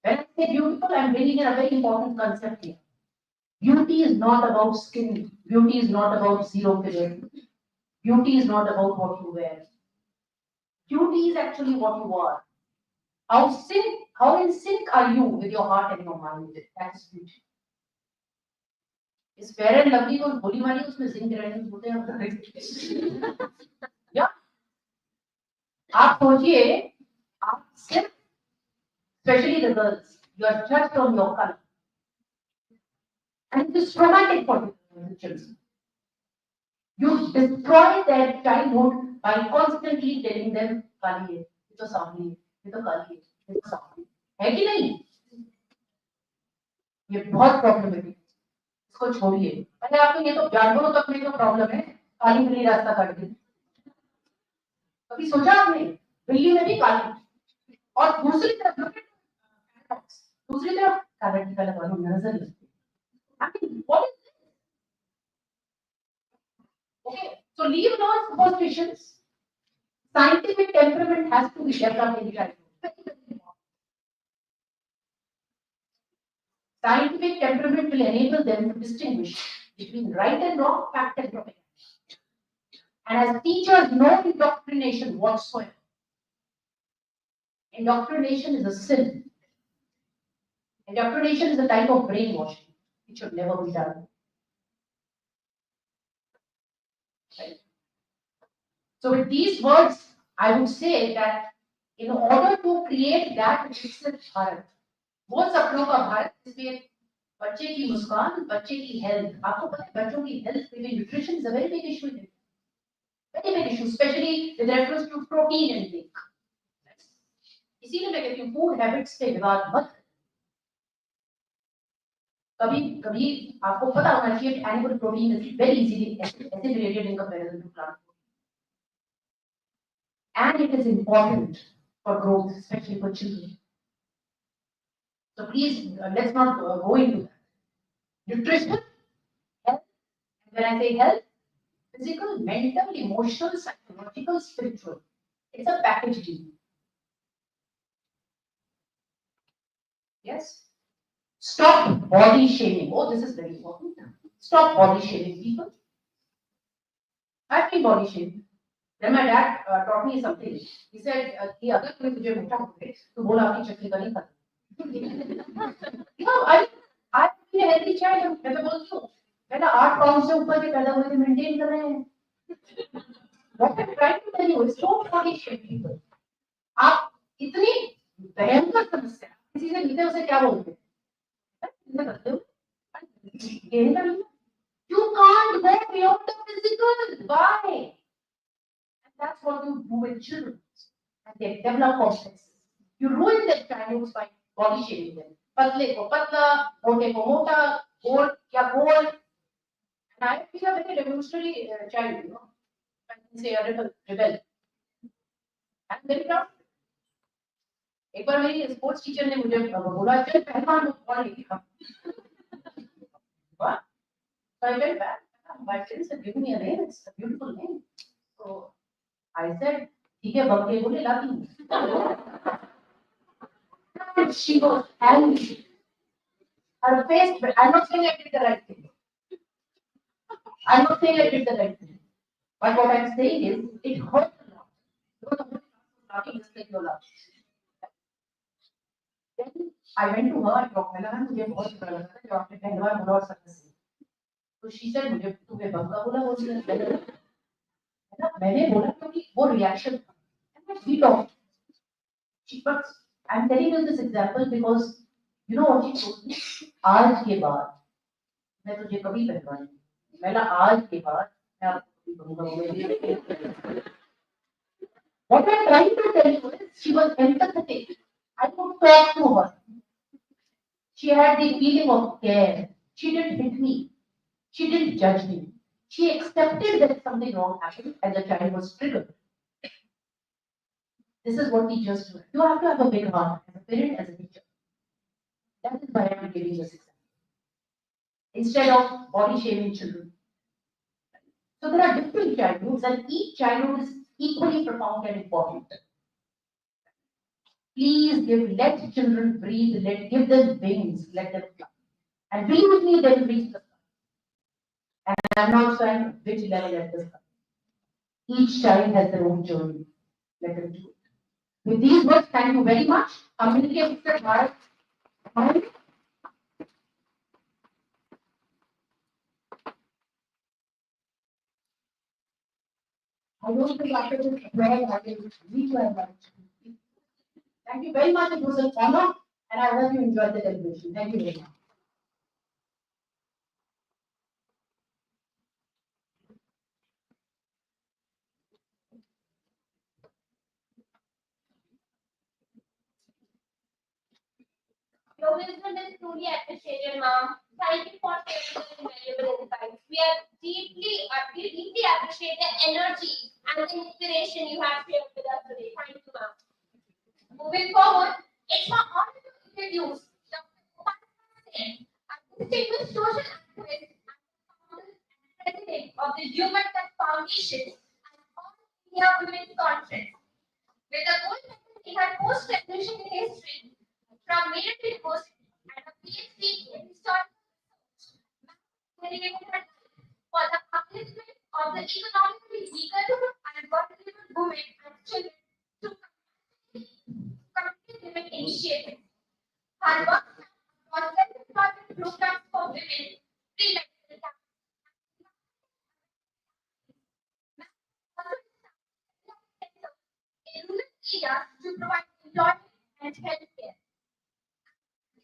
When I say beautiful, I am bringing in a very important concept here. Beauty is not about skin. Beauty is not about zero filler. Beauty is not about what you wear. Beauty is actually what you are. How in sync are you with your heart and your mind? That's beauty. इस fair and lovely को गोली मारी, उसमें zinc granules होते हैं. या आप सोचिए, आप सिर्फ, especially the girls, you are judged on your color, and it is traumatic for the children. You destroy their childhood by constantly telling them, "Kali hai, ये तो सांवली है, ये तो काली है, ये तो सांवली है कि नहीं?" ये बहुत प्रॉब्लमेटिक. इसको छोड़िए. अरे आपको ये तो जानवरों तक में जो प्रॉब्लम है, काली बिल्ली रास्ता काट दी. कभी सोचा आपने? बिल्ली में भी काली, और दूसरी तरफ काला टीका लगा लो, नजर लगती है. I mean, what is this? Okay, so leave all superstitions. Scientific temperament has to be developed in childhood. Scientific temperament will enable them to distinguish between right and wrong, fact and propaganda. And as teachers, no indoctrination whatsoever. Indoctrination is a sin. Indoctrination is a type of brainwashing. It should never be done. Right? So with these words, I would say that in order to create that Viksit Bharat, वो सपनों का भारत जिसमें बच्चे की मुस्कान, बच्चे की health, आपको पता है बच्चों की हेल्थ के लिए nutrition is a very big issue. Very big issue, especially with reference to protein intake. इसीलिए मैं कहती हूँ फूड हैबिट्स पे विवाद मत. कभी कभी आपको पता होना चाहिए कि animal protein is very easily assimilated in comparison to plant protein. And it is important for growth, especially for children. So please, let's not go into that. Nutrition, health, and when I say health, physical, mental, emotional, psychological, spiritual. It's a package deal. Yes? Stop body shaming. Oh, this is very important. Stop body shaming people. I've been body shamed. Then my dad taught me something. He said, कि अगर कोई तुझे मोटा बोले, तो बोल आपकी चटनी का नहीं खाता. No, I've been a healthy child. मैं तो बोलती हूँ, मैंने 8 पाउंड से ऊपर के पैदा हुए थे, मेंटेन कर रहे हैं. What I'm trying to tell you is don't body shame people. आप इतनी भयंकर समस्या किसी से मिलते उसे क्या बोलते हैं? You can't go beyond the physical. Why? And that's what you do with children. And they develop complexes. You ruin their childhoods by body shaming them. पतले को पतला, मोटे को मोटा, गोल क्या गोल. And I feel a very revolutionary child, you know. I can say a rebel. I'm very proud. एक बार मेरी sports teacher ने मुझे बोला चल पहलवान को बॉल लेके खा. What? So I went back. My friends had given me a name. It's a beautiful name. So I said, ठीक है बकरे बोले लाती हूँ. And she was angry. Her face, I'm not saying I did the right thing. I'm not saying I did the right thing. But what I'm saying is, it hurt a lot. Those of us laughing just like you're laughing. Then I went to her and talked to her, मुझे बहुत बुरा लगा था जब आपने पहली बार बोला और सकता से. तो she said, मुझे तुम्हें बंगा बोला मैंने बोला क्योंकि वो रिएक्शन था. And we talked. But I'm telling you this example because you know what she told me? आज के बाद मैं तुझे कभी पहलवा नहीं. मैंने आज के बाद मैं आपको कभी कहूँगा. What I'm trying to tell you is she was empathetic. I could talk to her. She had the feeling of care. She didn't hit me. She didn't judge me. She accepted that something wrong happened and the child was triggered. This is what teachers do. You have to have a big heart as a parent, as a teacher. That is why I'm giving this example. Instead of body shaming children. So there are different childhoods and each childhood is equally profound and important. Please let children breathe, give them wings, let them fly. And believe me, they will reach the sky. And I'm not saying which level at the sky. Each child has their own journey. Let them do it. With these words, thank you very much. Communicate Viksit Bharat. I don't think after this where I will reach where I want to be. Thank you very much. It was an honor, and I hope you enjoyed the celebration. Thank you very much. Your wisdom is truly appreciated, ma'am. Thank you for sharing your invaluable insights. We deeply appreciate the energy and the inspiration you have shared with us today. Thank you, ma'am. Moving forward, it's my honor to introduce Dr. a distinguished social activist and president of the Human Touch Foundation and All India Women's Conference. With a goal he had post-graduation in history from Major University and a PhD in historical research for the upliftment of the economically weaker and vulnerable women and children through community women initiatives. Her work on self-employment programs for women, pre-medical camps, in rural areas to provide employment and healthcare.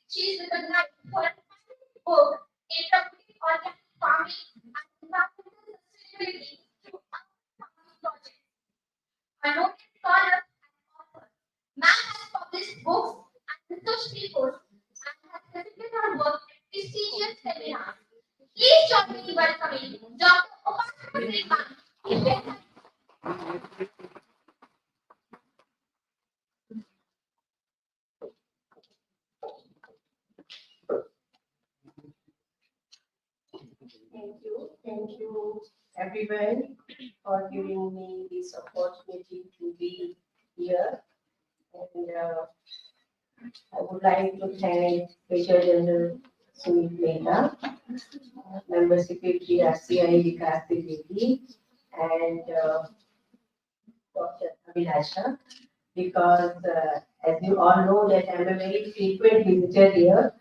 She is recognized for her work in promoting organic farming and environmental sustainability through farming projects. A noted scholar and author, Ma'am has published books and research papers and has presented her work at prestigious seminars. Please join me in welcoming Dr. Upasana Sriman. Thank you everyone for giving me this opportunity to be here. And I would like to thank Major General Sunil Mehta, Member Secretary RCI Vikas Trivedi, and Dr. Abhilasha, because as you all know that I'm a very frequent visitor here,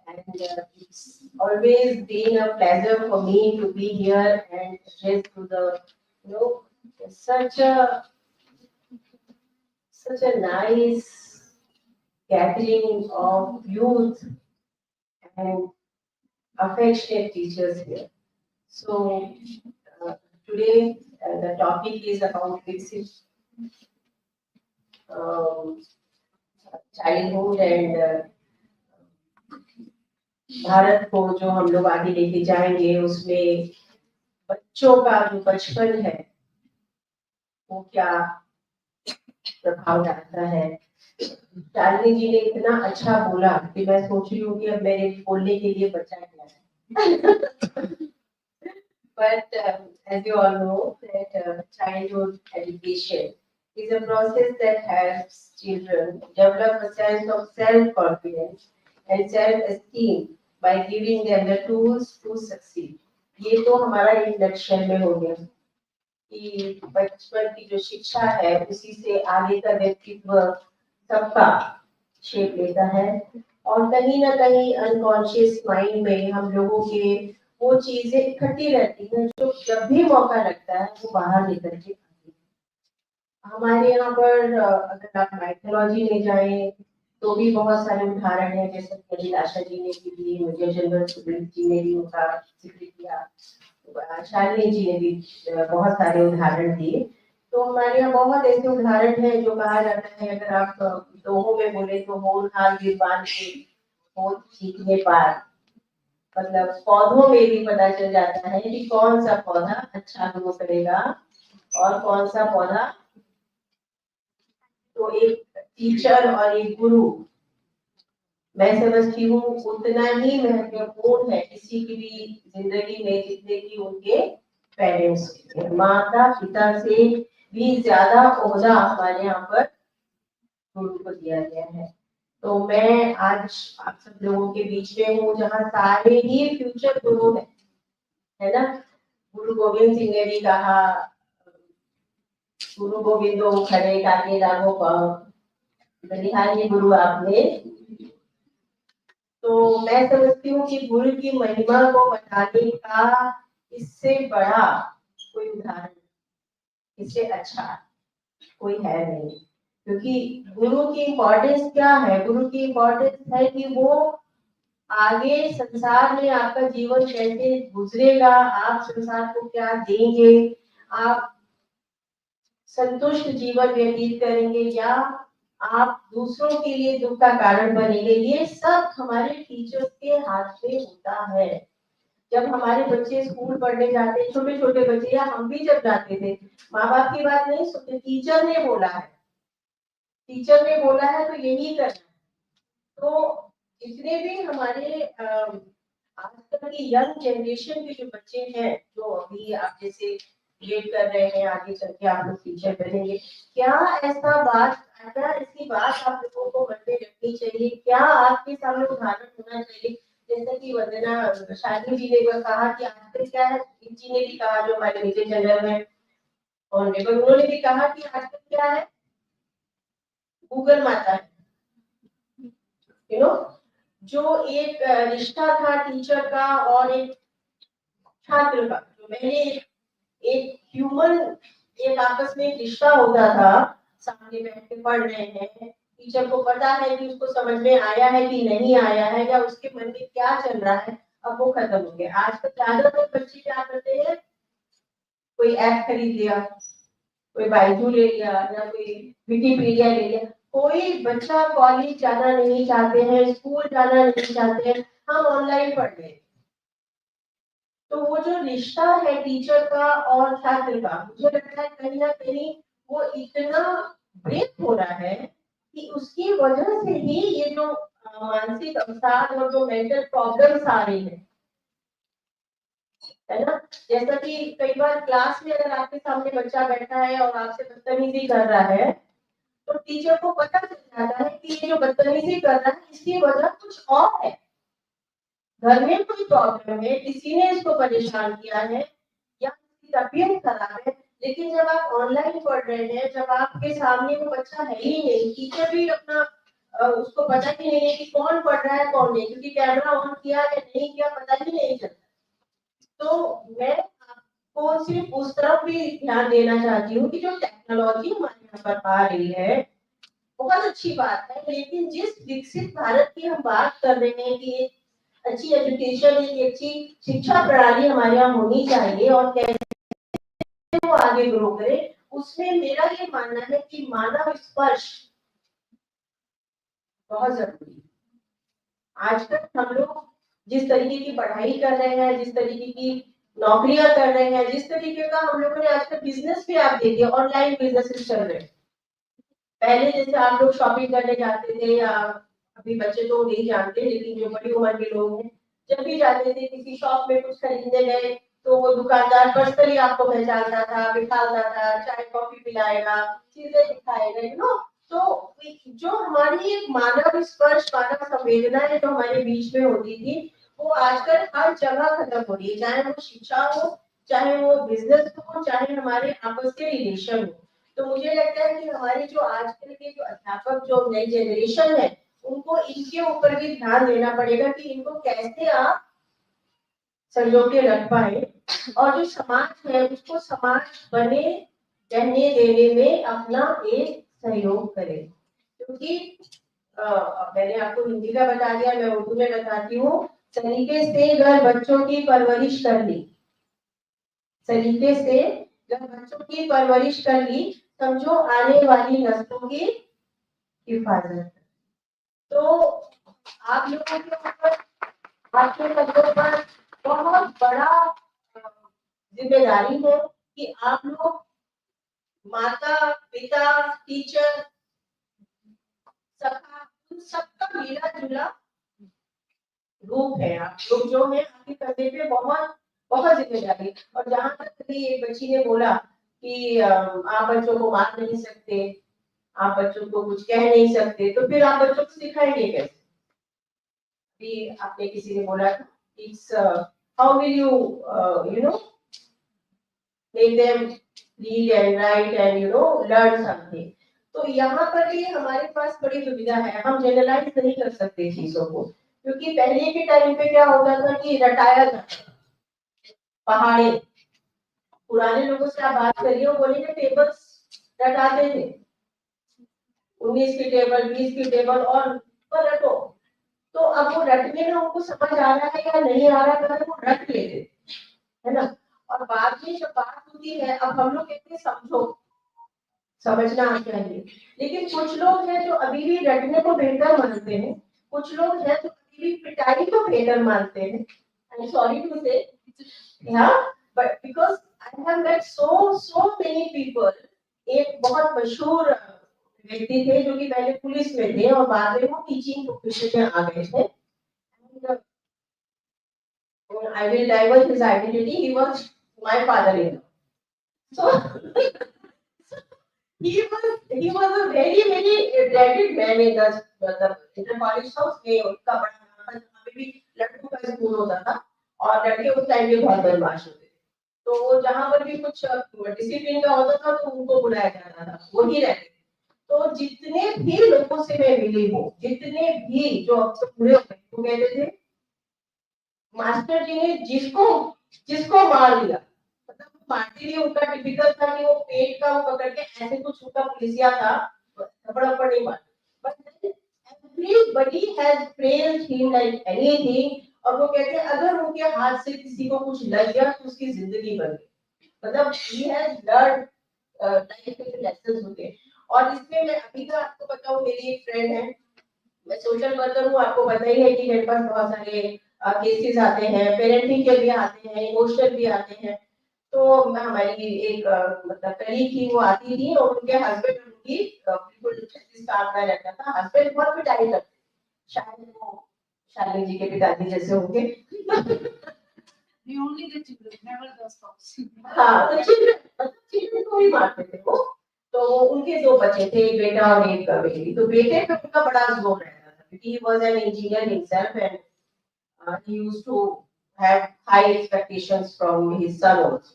and it's always been a pleasure for me to be here and address to the, such a nice gathering of youth and affectionate teachers here. So today the topic is about Viksit childhood and Bharat को जो हम लोग आगे लेके जाएंगे उसमें बच्चों का जो बचपन है वो क्या प्रभाव डालता है. शालिनी जी ने इतना अच्छा बोला कि मैं सोच रही हूँ कि अब मेरे बोलने के लिए बचा क्या है. But as you all know that childhood education is a process that helps children develop a sense of self-confidence and self-esteem by giving them the tools to succeed. ये तो हमारा इंडक्शन में हो गया कि बचपन की जो शिक्षा है उसी से आगे का व्यक्तित्व सबका शेप लेता है और कहीं ना कहीं अनकॉन्शियस माइंड में हम लोगों के वो चीजें इकट्ठी रहती हैं जो जब भी मौका लगता है वो बाहर निकल के आती है। हमारे यहाँ पर अगर आप माइथोलॉजी में जाएं तो भी बहुत सारे उदाहरण हैं, जैसे अभिलाषा जी ने भी दी, मुझे जनरल जी ने भी उनका जिक्र किया, शालिनी जी ने भी बहुत सारे उदाहरण दिए। तो हमारे यहाँ बहुत ऐसे उदाहरण हैं जो कहा जाता है, अगर आप दोहों में बोले तो मोर हाल विद्वान के हो सीखने पार, मतलब पौधों में भी पता चल जाता है कि कौन सा पौधा अच्छा ग्रो करेगा और कौन सा पौधा। तो एक टीचर और एक गुरु मैं समझती हूँ उतना ही महत्वपूर्ण है किसी की भी जिंदगी में जितने की उनके पेरेंट्स, माता पिता से भी ज्यादा ओहदा हमारे यहाँ पर गुरु को दिया गया है। तो मैं आज आप सब लोगों के बीच में हूँ जहाँ सारे ही फ्यूचर गुरु हैं, है ना। गुरु गोविंद सिंह ने भी कहा, गुरु गोविंदो खड़े काके लागो पाओ, बलिहारी गुरु आपने। तो मैं समझती हूँ कि गुरु की महिमा को बताने का इससे बड़ा कोई उदाहरण, इससे अच्छा कोई है नहीं, क्योंकि गुरु की इम्पोर्टेंस क्या है? गुरु की इम्पोर्टेंस है कि वो आगे संसार में आपका जीवन कैसे गुजरेगा, आप संसार को क्या देंगे, आप संतुष्ट जीवन व्यतीत करेंगे या आप दूसरों के लिए दुख का कारण बनेंगे, ये सब हमारे टीचर्स के हाथ में होता है। जब हमारे बच्चे स्कूल पढ़ने जाते हैं, छोटे छोटे बच्चे, या हम भी जब जाते थे, माँ बाप की बात नहीं सुनते, टीचर ने बोला है, टीचर ने बोला है तो यही करना है। तो जितने भी हमारे आजकल की यंग जनरेशन के जो बच्चे हैं, जो अभी आप जैसे वेट कर रहे हैं आगे चल के आप लोग टीचर बनेंगे, क्या ऐसा बात, क्या इसकी बात आप लोगों को मन में रखनी चाहिए, क्या आपके सामने उदाहरण होना चाहिए, जैसा कि वंदना शालिनी जी ने कहा कि आजकल क्या है, जी ने भी कहा जो हमारे मेजर जनरल है ऑनरेबल, उन्होंने भी कहा कि आजकल क्या है, गूगल माता है, यू नो। जो एक रिश्ता था टीचर का और एक छात्र का, जो पहले एक ह्यूमन एक आपस में रिश्ता होता था, सामने बैठ के पढ़ रहे हैं, टीचर को पता है कि उसको समझ में आया है कि नहीं आया है या उसके मन में क्या चल रहा है, अब वो खत्म हो गया। आजकल ज्यादातर बच्चे क्या करते हैं, कोई ऐप खरीद लिया, कोई बाइजू ले लिया या कोई विकिपीडिया ले लिया, कोई बच्चा कॉलेज जाना नहीं चाहते हैं, स्कूल जाना नहीं चाहते हैं, हम ऑनलाइन पढ़ रहे हैं। तो वो जो रिश्ता है टीचर का और छात्र का, मुझे लगता है कहीं ना कहीं वो इतना ब्रेक हो रहा है कि उसकी वजह से ही ये जो मानसिक अवसाद और जो मेंटल प्रॉब्लम्स आ रही है ना। जैसा कि कई बार क्लास में अगर आपके सामने बच्चा बैठा है और आपसे बदतमीजी कर रहा है, तो टीचर को पता चल जाता है कि ये जो बदतमीजी कर रहा है इसकी वजह कुछ और है, घर में कोई प्रॉब्लम है, किसी ने इसको परेशान किया है या इसकी तबीयत खराब है। लेकिन जब आप ऑनलाइन पढ़ रहे हैं, जब आपके सामने वो बच्चा है ही नहीं, टीचर भी अपना उसको पता ही नहीं है कि कौन पढ़ रहा है कौन नहीं, क्योंकि कैमरा ऑन किया या नहीं किया पता ही नहीं चलता। तो मैं आपको सिर्फ उस तरफ भी ध्यान देना चाहती हूँ कि जो टेक्नोलॉजी हमारे यहाँ पर आ रही है बहुत अच्छी बात है, लेकिन जिस विकसित भारत की हम बात कर रहे हैं कि अच्छी एजुकेशन, एक अच्छी शिक्षा प्रणाली हमारे यहाँ होनी चाहिए और कैसे वो आगे ग्रो करे, उसमें मेरा ये मानना है कि मानव स्पर्श बहुत जरूरी है। आजकल हम लोग जिस तरीके की पढ़ाई कर रहे हैं, जिस तरीके की नौकरियां कर रहे हैं, जिस तरीके का हम लोगों ने आजकल बिजनेस भी आप देखिए, ऑनलाइन बिजनेस चल रहे हैं। पहले जैसे आप लोग शॉपिंग करने जाते थे, या अभी बच्चे तो नहीं जानते, लेकिन जो बड़ी उम्र के लोग हैं जब भी जाते थे किसी शॉप में कुछ खरीदने गए, तो वो दुकानदार पर्सनली आपको पहचानता था, बिठाता था, चाय कॉफी पिलाएगा, चीजें दिखाएगा, यू नो। तो जो हमारी एक मानव स्पर्श, मानव संवेदना है जो हमारे बीच में होती थी, वो आजकल हर जगह खत्म हो रही है, चाहे वो शिक्षा हो, चाहे वो बिजनेस हो, चाहे हमारे आपस के रिलेशन हो। तो मुझे लगता है कि हमारे जो आजकल के जो अध्यापक, जो नई जनरेशन है, उनको इनके ऊपर भी ध्यान देना पड़ेगा कि इनको कैसे आप संजो के रख पाए, और जो समाज है उसको समाज बने रहने देने में अपना एक सहयोग करें। क्योंकि मैंने आपको हिंदी का बता दिया, मैं उर्दू में बताती हूँ। सलीके से अगर बच्चों की परवरिश कर ली, सलीके से अगर बच्चों की परवरिश कर ली, समझो आने वाली नस्लों की हिफाजत। तो आप लोगों के ऊपर, आपके सबों पर बहुत बड़ा जिम्मेदारी है कि आप लोग माता पिता टीचर सबका, उन सबका मिला जुला रूप है। आप लोग जो है आपके कंधे पे बहुत बहुत जिम्मेदारी। और जहां तक भी एक बच्ची ने बोला कि आप बच्चों को मार नहीं सकते, आप बच्चों को कुछ कह नहीं सकते, तो फिर आप बच्चों को सिखाएंगे कैसे? भी आपने किसी ने बोला था, it's how will you you know make them read and write and learn something। तो यहाँ पर भी हमारे पास बड़ी दुविधा है, हम जनरलाइज नहीं कर सकते चीजों को, क्योंकि पहले के टाइम पे क्या होता था कि रटाया जाता, पहाड़े, पुराने लोगों से आप बात करिए, वो बोलेंगे टेबल्स रटाते थे, 19 की टेबल, 20 की टेबल, और रटो। तो अब वो रटने में उनको समझ आ रहा है या नहीं आ रहा है, वो रट लेते, है ना। और बाद में जब बात होती है, अब हम लोग कहते हैं समझो, समझना चाहिए, लेकिन कुछ लोग हैं जो अभी भी रटने को बेहतर मानते हैं, कुछ लोग हैं जो अभी भी पिटाई को बेहतर मानते हैं। I am sorry to say, but because I have met so many people. एक बहुत मशहूर व्यक्ति थे जो कि पहले पुलिस में थे और बाद में वो टीचिंग प्रोफेशन में आ गए थे। I will divulge his identity. He was my father-in-law. So he was a very dreaded man in the college house में। उसका बड़ा नाम था, जहाँ पे भी लड़कों का स्कूल होता था और लड़के उस टाइम पे बहुत बदमाश होते थे। तो जहाँ पर भी कुछ डिसिप्लिन का होता था तो उनको बुलाया जाता था, वही रहते। तो जितने भी लोगों से मैं मिली हूँ, जितने भी जो अब तक पूरे हो गए, वो कहते थे मास्टर जी ने जिसको मार दिया, मतलब मारते लिए उनका टिपिकल था कि वो पेट का वो पकड़ के ऐसे कुछ उनका पुलिसिया था, थपड़ा पर नहीं मार, but everybody has praised him like anything. और वो कहते हैं अगर उनके हाथ से किसी को कुछ लग गया तो उसकी जिंदगी बन गई, मतलब ही हैज लर्न लाइफ के लेसन्स होते हैं। और इसमें मैं अभी का आपको बताऊं, मेरी एक फ्रेंड है, मैं सोशल वर्कर हूँ, आपको पता ही है कि मेरे पास बहुत सारे केसेस आते हैं, पेरेंटिंग के भी आते हैं, इमोशनल भी आते हैं। तो हमारी एक मतलब कलीग थी, वो आती थी और उनके हस्बैंड उनकी बिल्कुल स्टाफ का रहता था, हस्बैंड बहुत पिटाई करते, शायद वो शालिनी जी के पिताजी जैसे होंगे। only the children, never the spouse। हाँ, तो चिल्ड्रन को ही मारते थे वो। तो उनके दो बच्चे थे, एक बेटा और एक बेटी। तो बेटे पे उनका बड़ा जोर रहता था क्योंकि he was an engineer himself and he used to have high expectations from his son also।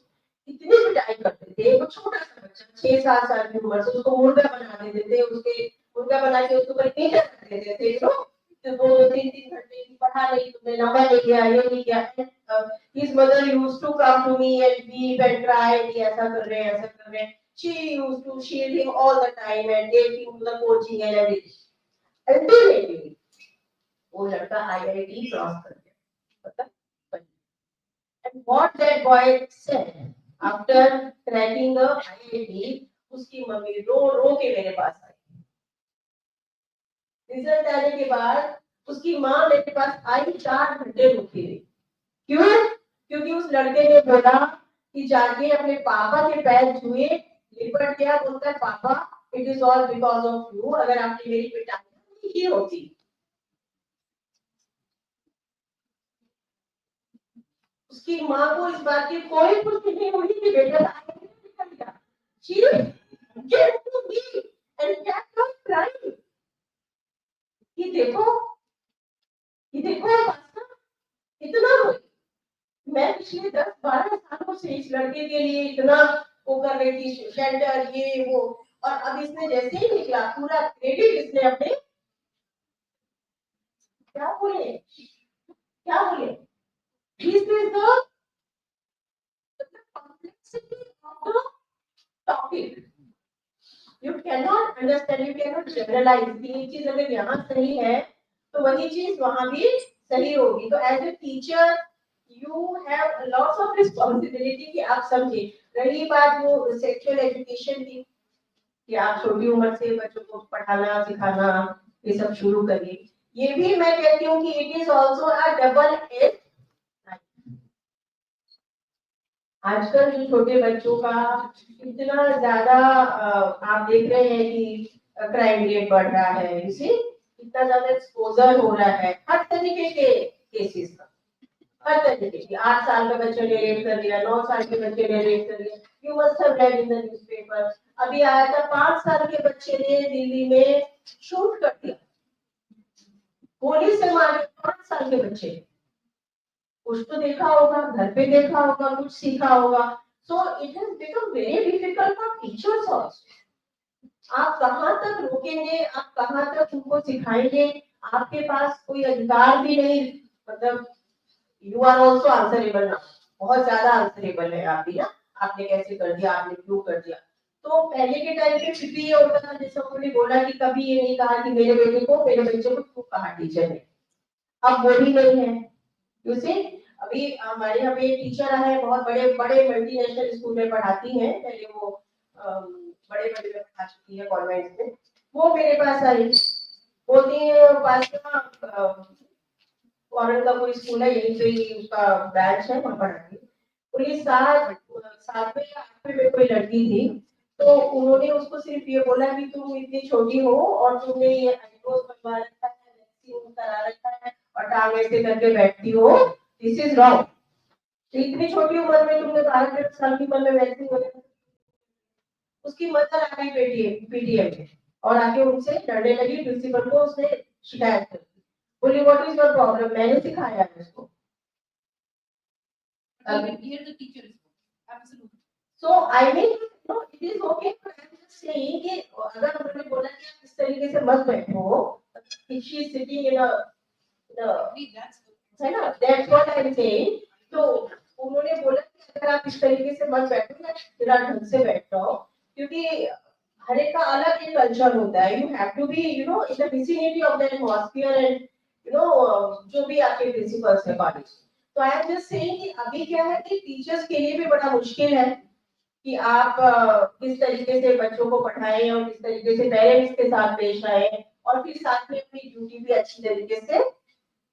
इतनी पिटाई करते थे, वो छोटा सा बच्चा 6-7 साल की उम्र से उसको मुर्गा बना देते थे, उसके मुर्गा बना के उसके ऊपर ईंटें रख देते थे, तो 2-3 घंटे की पढ़ा नहीं तुमने, नंबर नहीं किया, ये नहीं किया। His mother used to come to me and weep and cry कि ऐसा कर रहे हैं, ऐसा कर रहे हैं। She used to shield him all the time and take him to the coaching and everything। Ultimately, वो लड़का IIT क्रॉस कर गया, पता? And what that boy said after cracking the IIT, उसकी मम्मी रो रो के मेरे पास आई। रिजल्ट आने के बाद उसकी माँ मेरे पास आई, 4 घंटे रुकी रही। क्यों? क्योंकि उस लड़के ने बोला कि जाके अपने पापा के पैर छुए, लिपट गया, बोलता है पापा it is all because of you, अगर आपने मेरी पिटाई की होती। उसकी माँ को इस बात की कोई खुशी नहीं हुई कि बेटा she came to me and kept on crying। ये देखो पिछले 10-12 सालों से इस लड़के के लिए इतना वो कर रही थी, शेल्टर ये वो, और अब इसने जैसे ही निकला पूरा क्रेडिट इसने अपने क्या बोले this is the complexity of the topic. You cannot understand, you cannot generalize. ये चीज अगर यहाँ सही है तो वही चीज वहाँ भी सही होगी. तो as a teacher you have lots of responsibility कि आप समझे. रही बात वो सेक्सुअल एजुकेशन की कि आप छोटी उम्र से बच्चों को पढ़ाना सिखाना ये सब शुरू करिए, ये भी मैं कहती हूँ कि it is also a double edge. आजकल जो छोटे बच्चों का इतना ज्यादा आप देख रहे हैं कि क्राइम रेट बढ़ रहा है, इसे इतना ज्यादा एक्सपोजर हो रहा है हर तरीके के केसेस का, हर तरीके की. 8 साल का बच्चे ने रेप कर दिया, 9 साल के बच्चे ने रेप कर दिया. You must have read in the newspaper. अभी आया था 5 साल के बच्चे ने दिल्ली में शूट कर दिया, गोली से मारे 5 साल के बच्चे. कुछ तो देखा होगा, घर पे देखा होगा, कुछ सीखा होगा. So it has become very difficult for teachers also. आप कहाँ तक रोकेंगे, आप कहाँ तक उनको सिखाएंगे. आपके पास कोई अधिकार भी नहीं, मतलब यू आर ऑल्सो आंसरेबल ना, बहुत ज्यादा आंसरेबल है आप भी ना. आपने कैसे कर दिया, आपने क्यों कर दिया. तो पहले के टाइम पे फिर भी ये होता था, जैसे उन्होंने बोला कि कभी ये नहीं कहा कि मेरे बच्चे को क्यों कहा टीचर ने. अब वो भी नहीं है. यू सी, अभी हमारे यहाँ पे टीचर है, बहुत बड़े बड़े मल्टीनेशनल स्कूल में पढ़ाती हैं. पहले वो बड़े बड़े में पढ़ा चुकी है कॉन्वेंट में. वो मेरे पास आई, बोलती है पास फॉरेन का कोई स्कूल है, यहीं पे ही उसका ब्रांच है, वहाँ पढ़ाती है. पूरी 7वें या 8वें में कोई लड़की थी, तो उन्होंने उसको सिर्फ ये बोला कि तुम इतनी छोटी हो और तुमने ये आईब्रोज बनवा रखा है, वैक्सीन करा रखा है और टांग ऐसे करके बैठती हो, दिस इज रॉन्ग. तो इतनी छोटी उम्र में तुमने 12 साल की उम्र में वैक्सीन वगैरह. उसकी मदर आ गई पीटीएम में और आके उनसे लड़ने लगी. प्रिंसिपल को उसने शिकायत कर दी. बोली व्हाट इज योर प्रॉब्लम, मैंने सिखाया है उसको. Here the teacher is absolutely. So I mean, no, it is okay. But I'm just saying कि अगर उन्होंने बोला कि आप इस तरीके से मत बैठो, if she is sitting in a है ना, that's what I'm saying. तो उन्होंने बोला कि अगर आप इस तरीके से मत बैठो ना, जरा ढंग से बैठो, क्योंकि हर एक का अलग एक कल्चर होता है. You have to be, you know, in the vicinity of the atmosphere and you know जो भी आपके प्रिंसिपल्स है कॉलेज. तो आई एम जस्ट सेइंग कि अभी क्या है कि टीचर्स के लिए भी बड़ा मुश्किल है कि आप किस तरीके से बच्चों को पढ़ाएं और किस तरीके से पेरेंट्स के साथ पेश आए और फिर साथ में अपनी ड्यूटी भी अच्छी तरीके से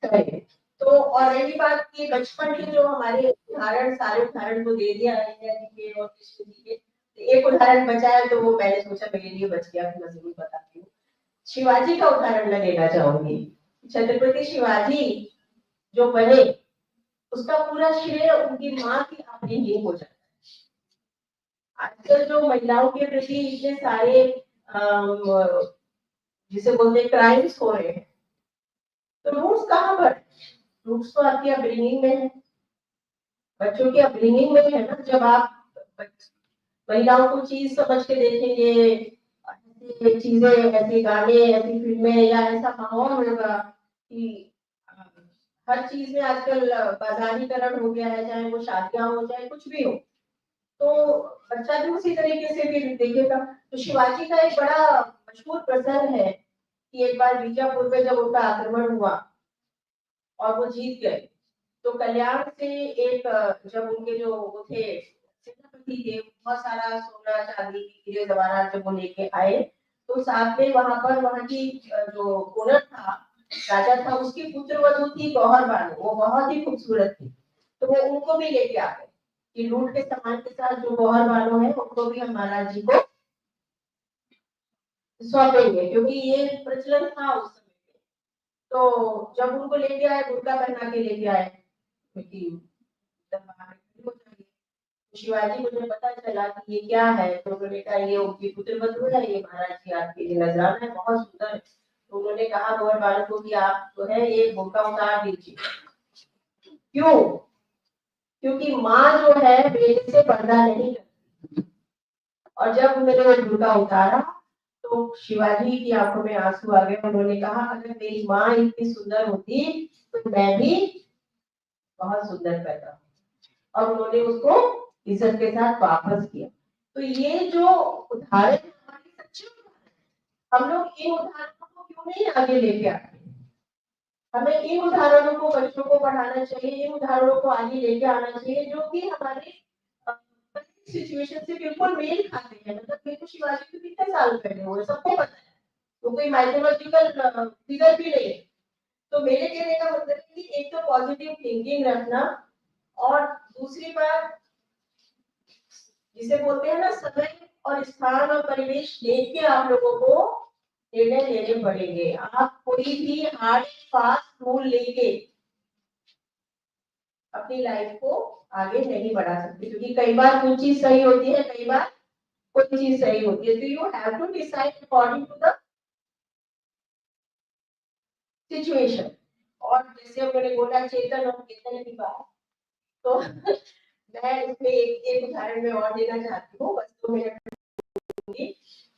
करें. तो और रही बात कि बचपन के जो हमारे उदाहरण, सारे उदाहरण को दे दिया इंडिया जी के और कृष्ण जी के. एक उदाहरण बचा है तो वो मैंने सोचा मेरे लिए बच गया, मैं जरूर बताती हूँ. शिवाजी का उदाहरण मैं लेना चाहूंगी. छत्रपति शिवाजी जो बने उसका पूरा श्रेय उनकी माँ की अपब्रिंगिंग हो जाता है. आजकल जो महिलाओं के प्रति इतने सारे जिसे बोलते हैं क्राइम्स हो रहे हैं, तो रूट्स कहाँ पर? रूट्स तो आपकी अपब्रिंगिंग में है, बच्चों की अपब्रिंगिंग में है ना. जब आप महिलाओं को चीज समझ के देखेंगे, ऐसी चीजें, ऐसे गाने, ऐसी फिल्में या ऐसा माहौल होगा कि हर चीज में आजकल बाजारीकरण हो गया है, चाहे वो शादियां हो चाहे कुछ भी हो, तो बच्चा भी उसी तरीके से भी देखेगा. तो शिवाजी का एक बड़ा मशहूर प्रसंग है कि एक बार बीजापुर में जब उनका आक्रमण हुआ और वो जीत गए, तो कल्याण से एक जब उनके जो वो थे सेनापति थे, बहुत सारा सोना चांदी की हीरे जवाहरात जब वो लेके आए, तो साथ में वहां की जो ओनर था, राजा था, उसकी पुत्रवधू थी गौहर बानो, वो बहुत ही खूबसूरत थी. तो वो उनको भी लेके आ गए कि लूट के सामान के साथ जो गौहर बानो है उनको भी हम महाराज जी को सौंपेंगे, क्योंकि ये प्रचलन था उस समय पे. तो जब उनको लेके आए, बुर्का पहना के लेके आए, क्योंकि शिवाजी को जब पता चला कि ये क्या है, तो उन्होंने कहा ये उनकी पुत्रवधू है, ये महाराज जी आपके लिए नजराना है, बहुत सुंदर है. तो उन्होंने कहा गौहर बानो को कि आप जो है ये बुर्का उतार दीजिए. क्यों? क्योंकि माँ जो है बेटे से पर्दा नहीं करती। और जब मैंने वो बुर्का उतारा तो शिवाजी की आंखों में आंसू आ गए। उन्होंने कहा अगर मेरी माँ इतनी सुंदर होती तो मैं भी बहुत सुंदर पैदा हूँ। और उन्होंने उसको इज्जत के साथ वापस किया। तो ये जो उदाहरण हमारी सच्ची उदाहरण, हम लोग इन उदाहरणों को क्यों नहीं आगे लेके आते? हमें इन उदाहरणों को बच्चों को पढ़ाना चाहिए, इन उदाहरणों को आगे लेके आना चाहिए जो कि हमारे सिचुएशन से बिल्कुल मेल खाते हैं। मतलब मेरे को शिवाजी को कितने साल पहले हुए सबको पता है, तो कोई माइथोलॉजिकल फिगर भी नहीं है। तो मेरे कहने का मतलब है कि एक तो पॉजिटिव थिंकिंग रखना, और दूसरी बात जिसे बोलते हैं ना, समय और स्थान और परिवेश देख के आप लोगों को निर्णय लेने पड़ेंगे। आप कोई भी हार्ड फास्ट रूल लेके अपनी लाइफ को आगे नहीं बढ़ा सकते, क्योंकि कई बार कोई चीज सही होती है, कई बार कोई चीज सही होती है। तो you have to decide according to the situation. और जैसे उन्होंने बोला चेतन और चेतन की बात, तो मैं इसमें एक उदाहरण में और देना चाहती हूँ, बस 2 मिनट दूंगी।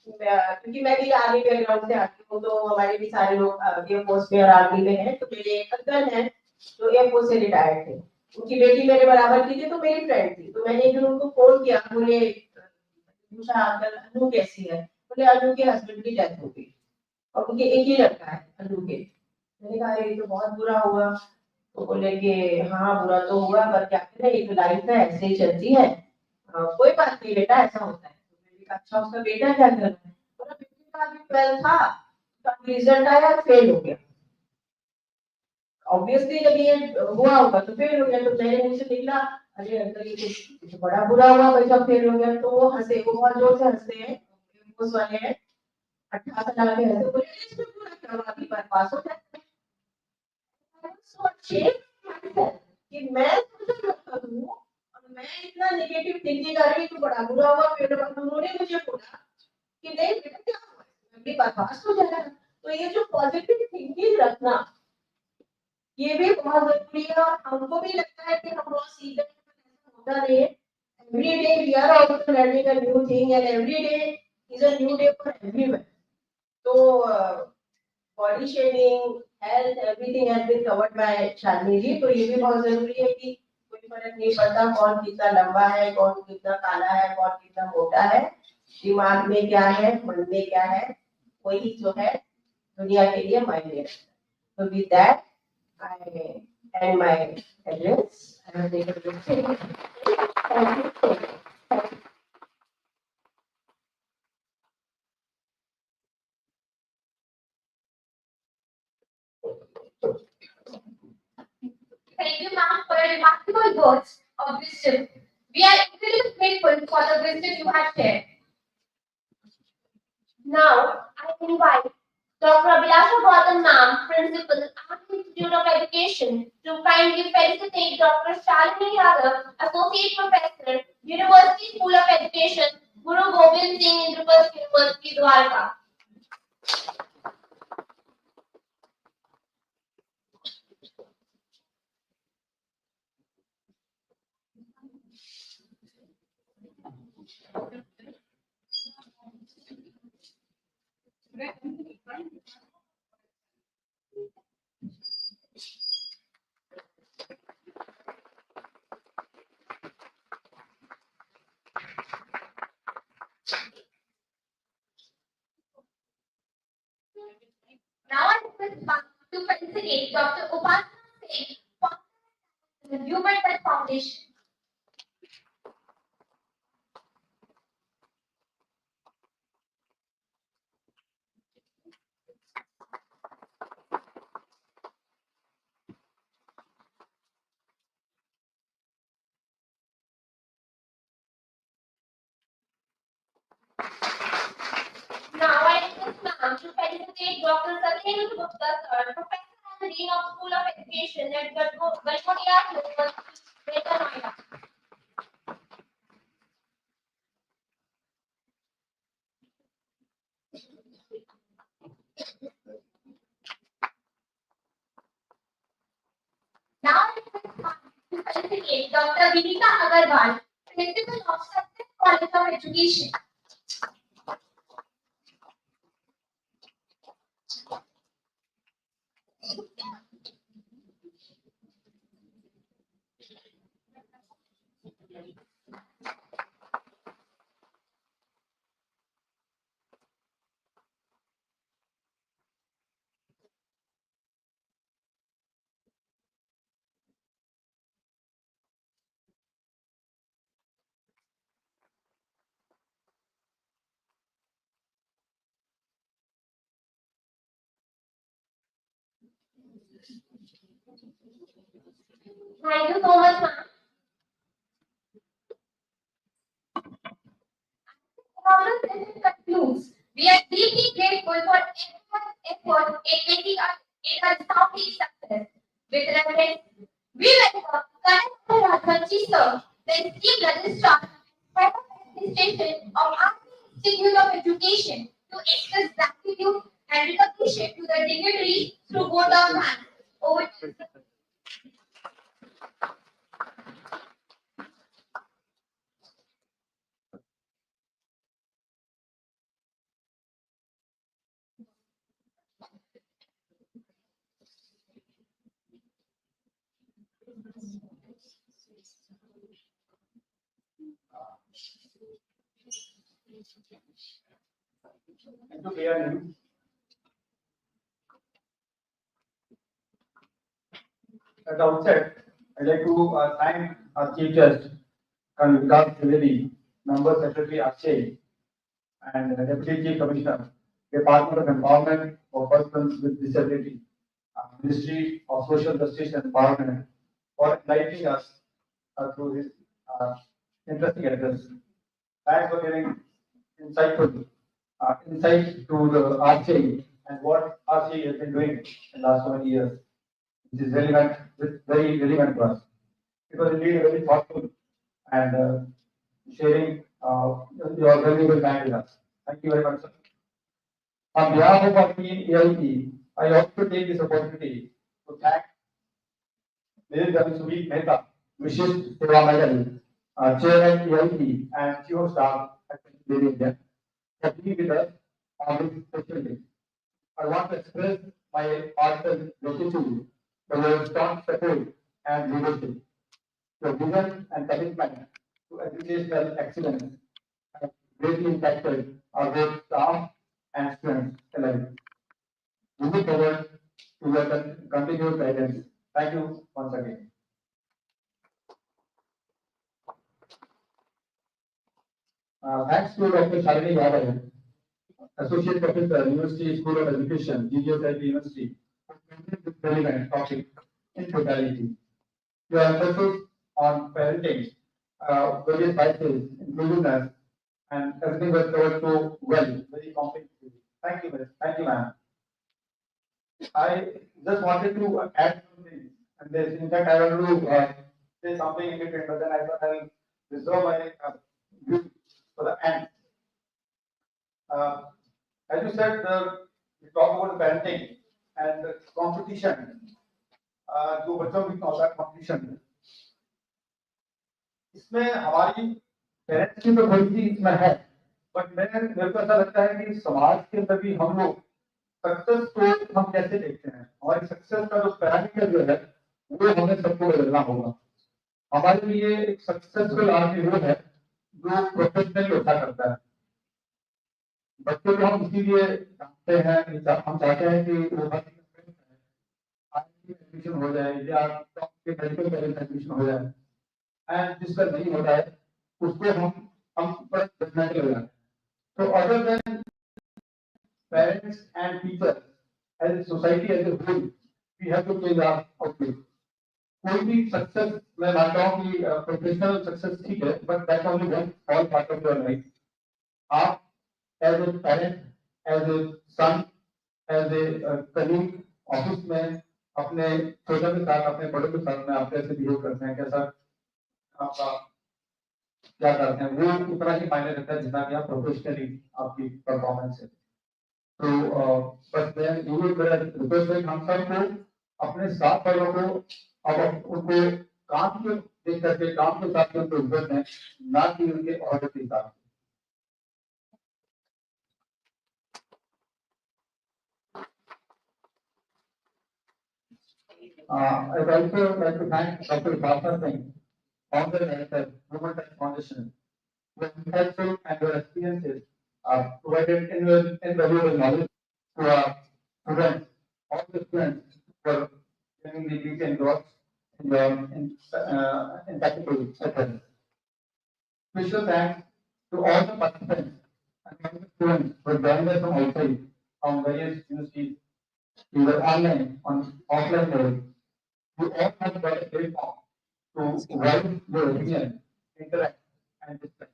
क्योंकि मैं भी आर्मी बैकग्राउंड से आती हूँ, तो हमारे भी सारे लोग एयरफोर्स में और आर्मी में हैं। तो मेरे एक अंकल हैं जो एयरफोर्स से रिटायर्ड थे, उनकी बेटी मेरे बराबर की थी, तो मेरी फ्रेंड थी। तो मैंने एक दिन उनको फोन किया, बोले पूछा अंकल अनु कैसी है? बोले अनु के हस्बैंड की डेथ हो गई और उनके एक ही लड़का है अनु के। मैंने कहा ये तो बहुत बुरा हुआ। तो बोले कि हाँ बुरा तो हुआ, पर क्या करें, ये तो लाइफ है, ऐसे ही चलती है। कोई बात नहीं बेटा, ऐसा होता है। तो मैंने कहा अच्छा उसका बेटा क्या कर रहा है? बोला बेटे का अभी 12 था, उसका रिजल्ट आया, फेल हो गया। ऑब्वियसली जब ये हुआ होगा तो फेल हो गया। तो मेरे मुंह से निकला अरे अंकल ये तो बड़ा बुरा हुआ भाई, जब फेल हो गया। तो वो हंसे, वो बहुत जोर से हंसते हैं, उस वाले हैं 18 साल के हंसे, बोले इसमें पूरा क्या हुआ, अभी बार पास हो जाता है। So ashamed कि मैं हूँ और मैं इतना नेगेटिव थिंकिंग कर रही, तो बड़ा बुरा हुआ फेल हुआ। उन्होंने मुझे बोला कि नहीं बेटा क्या हुआ, अगली बार पास हो जाएगा। तो ये जो पॉजिटिव थिंकिंग रखना ये भी बहुत जरूरी है। और हमको भी लगता है कि हम बहुत सीख रहे हैं, होता नहीं है। Every day we are also learning a new thing and every day is a new day for everyone. तो body shaming, health, everything has been covered by Shalini ji. तो ये भी बहुत जरूरी है कि कोई फर्क नहीं पड़ता कौन कितना लंबा है, कौन कितना काला है, कौन कितना मोटा है, दिमाग में क्या है, मन में क्या है, वही जो है दुनिया के लिए मायने रखता है। तो with that I end my address. I will take a look. Thank you. Thank you, ma'am, for your remarkable words of wisdom. We are incredibly grateful for the wisdom you have shared. Now, I invite Dr. Abhilasha Gautam, ma'am, Principal at the Institute of Education, to kindly felicitate Dr. Shalini Yadav, Associate Professor, University School of Education, Guru Gobind Singh Indraprasth University, Dwarka. Now I request back to felicitate Dr. Upasana Singh for the Human Health Foundation. Now I request ma'am to felicitate Dr. Satyendra Gupta sir, Professor and Dean of School of Education at Galgodia University, Greater Noida. Now I request ma'am to felicitate disseminate Dr. Vinita Agarwal, Principal of Success College of Education. Thank you so much, ma'am. Conversation concludes. We are deeply grateful for everyone's effort in making us a resounding success. With reverence, we welcome Karan Rajvanshi sir, the esteemed registrar, head of administration of our Institute of Education, to express gratitude and recognition to the dignitaries through vote of hands. Over to you, sir. Thank you, Priya. At the outset, I'd like to thank our Chief Guest, Colonel Viksit Bharat, Member Secretary Akshay, and Deputy Chief Commissioner, Department of Empowerment for Persons with Disability, Ministry of Social Justice and Empowerment, for enlightening us through his interesting address. Thanks for giving insightful insight to the RCA and what RCA has been doing in the last so many years, which is relevant, very relevant to us. It was indeed very thoughtful and sharing your valuable time with us. Thank you very much, sir. On behalf of our team AIT, I also take this opportunity to thank Mr. Sujit Mehta, Vishisht Seva Medal, Chairman AIT and Chief of Staff at India, for being with us on this special day. I want to express my heartfelt gratitude for your strong support and leadership. Your vision and commitment to educational excellence have greatly impacted our both staff and students alike. We look forward to your continued guidance. Thank you once again. Thanks to Dr. Shalini Yadav, Associate Professor, University School of Education, GGSIT University, for presenting this relevant topic in totality. Your emphasis on parenting, various biases, inclusiveness, and everything was covered so well, very comprehensively. Thank you, ma'am. I just wanted to add something, and this, in fact, I want to say something in between, but then I thought I'll reserve my view for the end. As you said, we talk about the parenting and the competition. जो बच्चों की होता है competition, इसमें हमारी parents की तो थोड़ी सी इसमें है, बट मेरे को ऐसा लगता है कि समाज के अंदर भी हम लोग सक्सेस को हम कैसे देखते हैं, हमारी सक्सेस का जो पैरामीटर जो है वो हमें सबको बदलना होगा. हमारे लिए एक सक्सेसफुल आदमी वो है जो प्रोफेशनली होता करता है. बच्चों को हम इसीलिए जानते हैं, हम चाहते हैं कि वो एडमिशन हो जाए या मेडिकल कॉलेज एडमिशन हो जाए, एंड जिसका नहीं होता है उसको हम पर जजमेंट लगाते हैं. तो other than parents and teachers as a society as a whole we have to change our outlook. कोई भी सक्सेस, मैं मानता हूँ कि प्रोफेशनल सक्सेस ठीक है, but that only one all part of your life. आप as a parent, as a son, as a colleague office में अपने छोटे के साथ, अपने बड़ों के साथ में आप कैसे बिहेव करते हैं, कैसा आपका क्या करते हैं, वो उतना ही मायने रखता है जितना कि आप प्रोफेशनली आपकी परफॉर्मेंस है. तो बस मैं ये मेरा रिक्वेस्ट है हम सबको अपने साथ वालों को अब उनको काम के जिस करके काम के साथ उनको इज्जत है, ना कि उनके ऑर्डर के हिसाब से। I'd also like to thank Dr. Bharat Singh, founder and director, Human Rights Foundation, who have helpful and your experiences provided invaluable knowledge to our students, all the students for giving the duty and growth in your impeccable efforts. Special thanks to all the participants and all the students who joined us from outside, from various universities, either online or offline level. You all have got a platform to voice your opinion, interact, and discuss.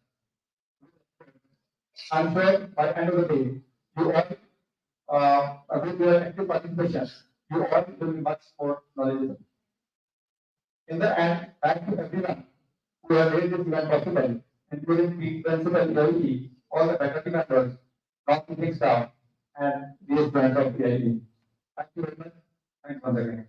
I'm sure by the end of the day, you all, with your active participation, you all will be much more knowledgeable. In the end, thank you everyone who have made this event possible, including the principal committee, all the faculty members, non-teaching staff, and the students of the IIT. Thank you very much. Thanks once again.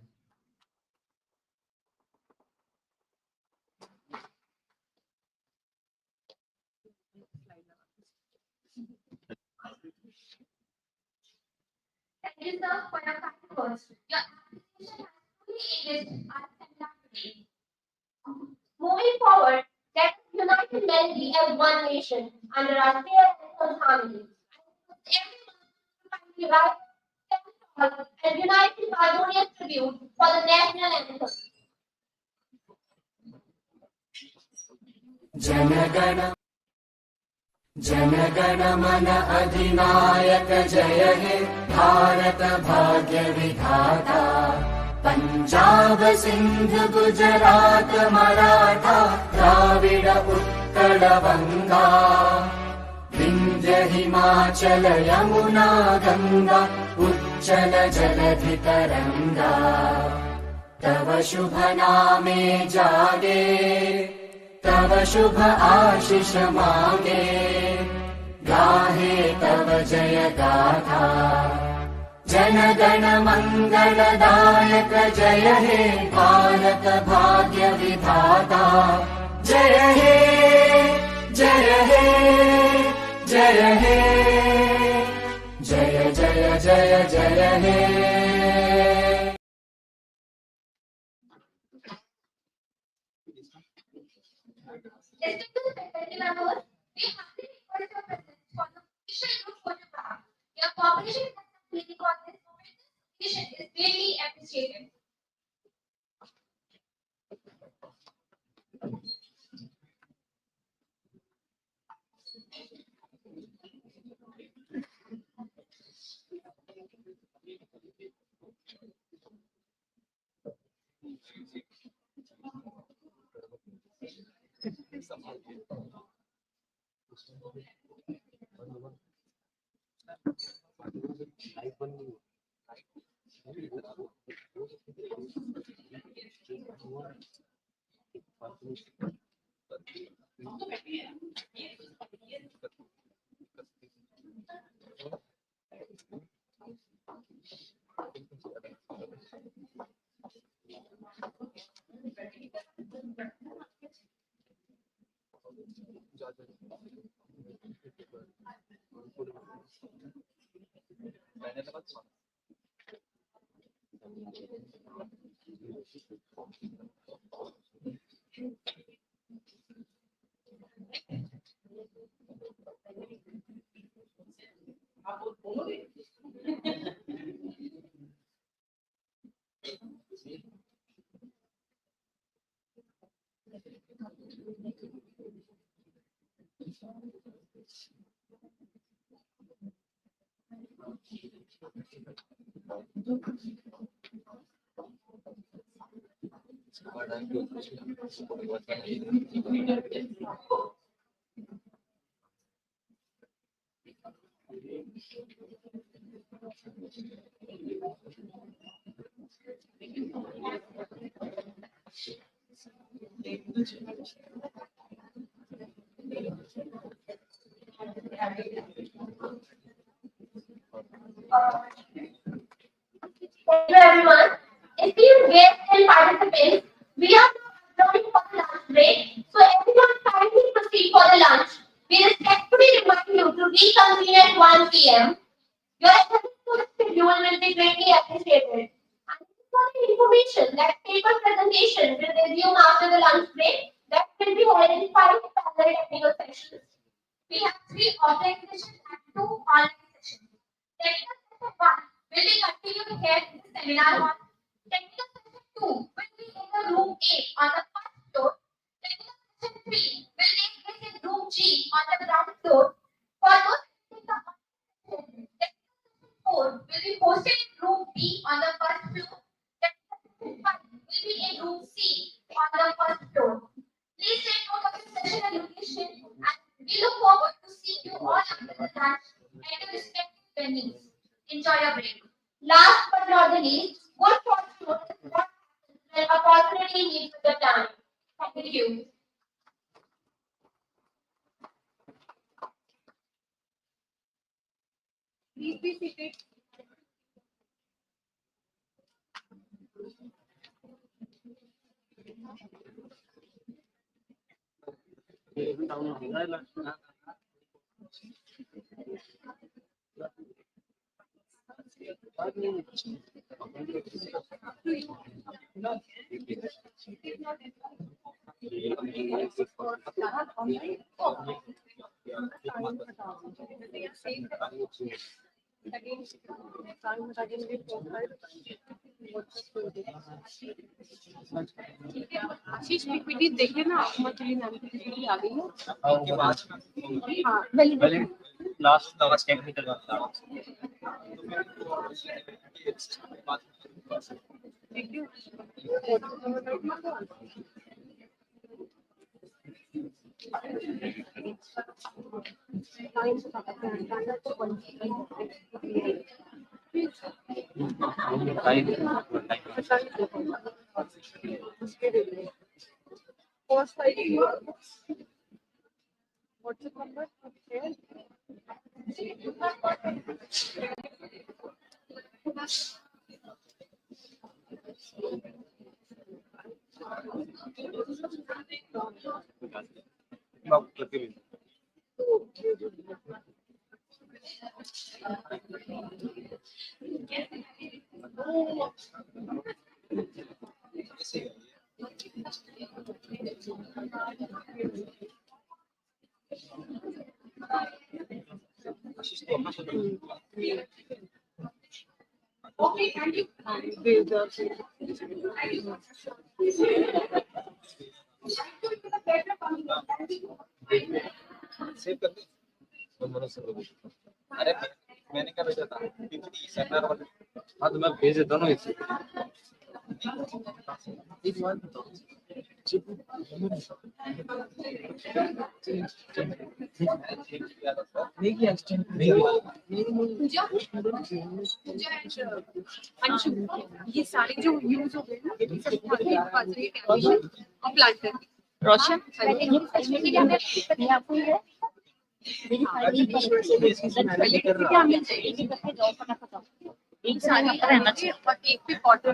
Thank you, sir, for your kind words. Your application has truly enriched our conduct. Moving forward, let us unite humanity as one nation under our shared and harmony. Everyone to find the right step and unite in harmonious tribute for the national anthem. जनगण मन अधिनायक जय हे भारत भाग्य विधाता पंजाब सिंध गुजरात मराठा द्राविड उत्कल बंगा विंध्य हिमाचल यमुना गंगा उच्चल जलधि तरंगा तव शुभ नामे जागे तव शुभ आशीष मांगे गाहे तव जय गाथा जन गण मंगलदायक जय हे भारत भाग्य विधाता जय हे जय हे जय हे जय जय जय जय हे Distinguished faculty members, we humbly request your presence for the official group photograph. Your cooperation and facilitating on this momentous occasion is greatly appreciated. Thank you everyone. Esteemed guests and participants, we are now observing for the last break. So everyone kindly proceed for the lunch. We respectfully remind you to reconvene at 1 p.m. Your attendance to the schedule will be greatly appreciated. And for the information that paper presentation will resume after the lunch break, that will be held in 5 parallel technical sessions. We have 3 offline sessions and 2 online sessions. Technical session 1 will be continued here in the seminar hall. Technical session 2 will be in the room A on the first floor. Technical session 3 will take place in room G on the ground floor. For those in the technical session 4 will be hosted in room B on the first floor. Technical session 5 will be in room C on the first floor. Please take note of the session and location, and we look forward to seeing you all after the lunch at your respective venues. Enjoy your break. Last but not the least, good fortune is what happens when opportunity meets with the time. Thank you. Please be seated. Ashish PPT देखे ना मछली नाम की PPT आ गई है हाँ last was technical What's the number? Okay, thank you. Save कर दे अरे मैंने क्या भेजा था पीपीटी सेमिनार वाले हाँ तो मैं भेज देता हूँ इसे एक बात बताओ नहीं किया पूजा अंशु ये सारे जो यूज हो गए ना ये सब हमारे और प्लांटर रोशन आपको है एक सारी रहना चाहिए और एक पे कॉटन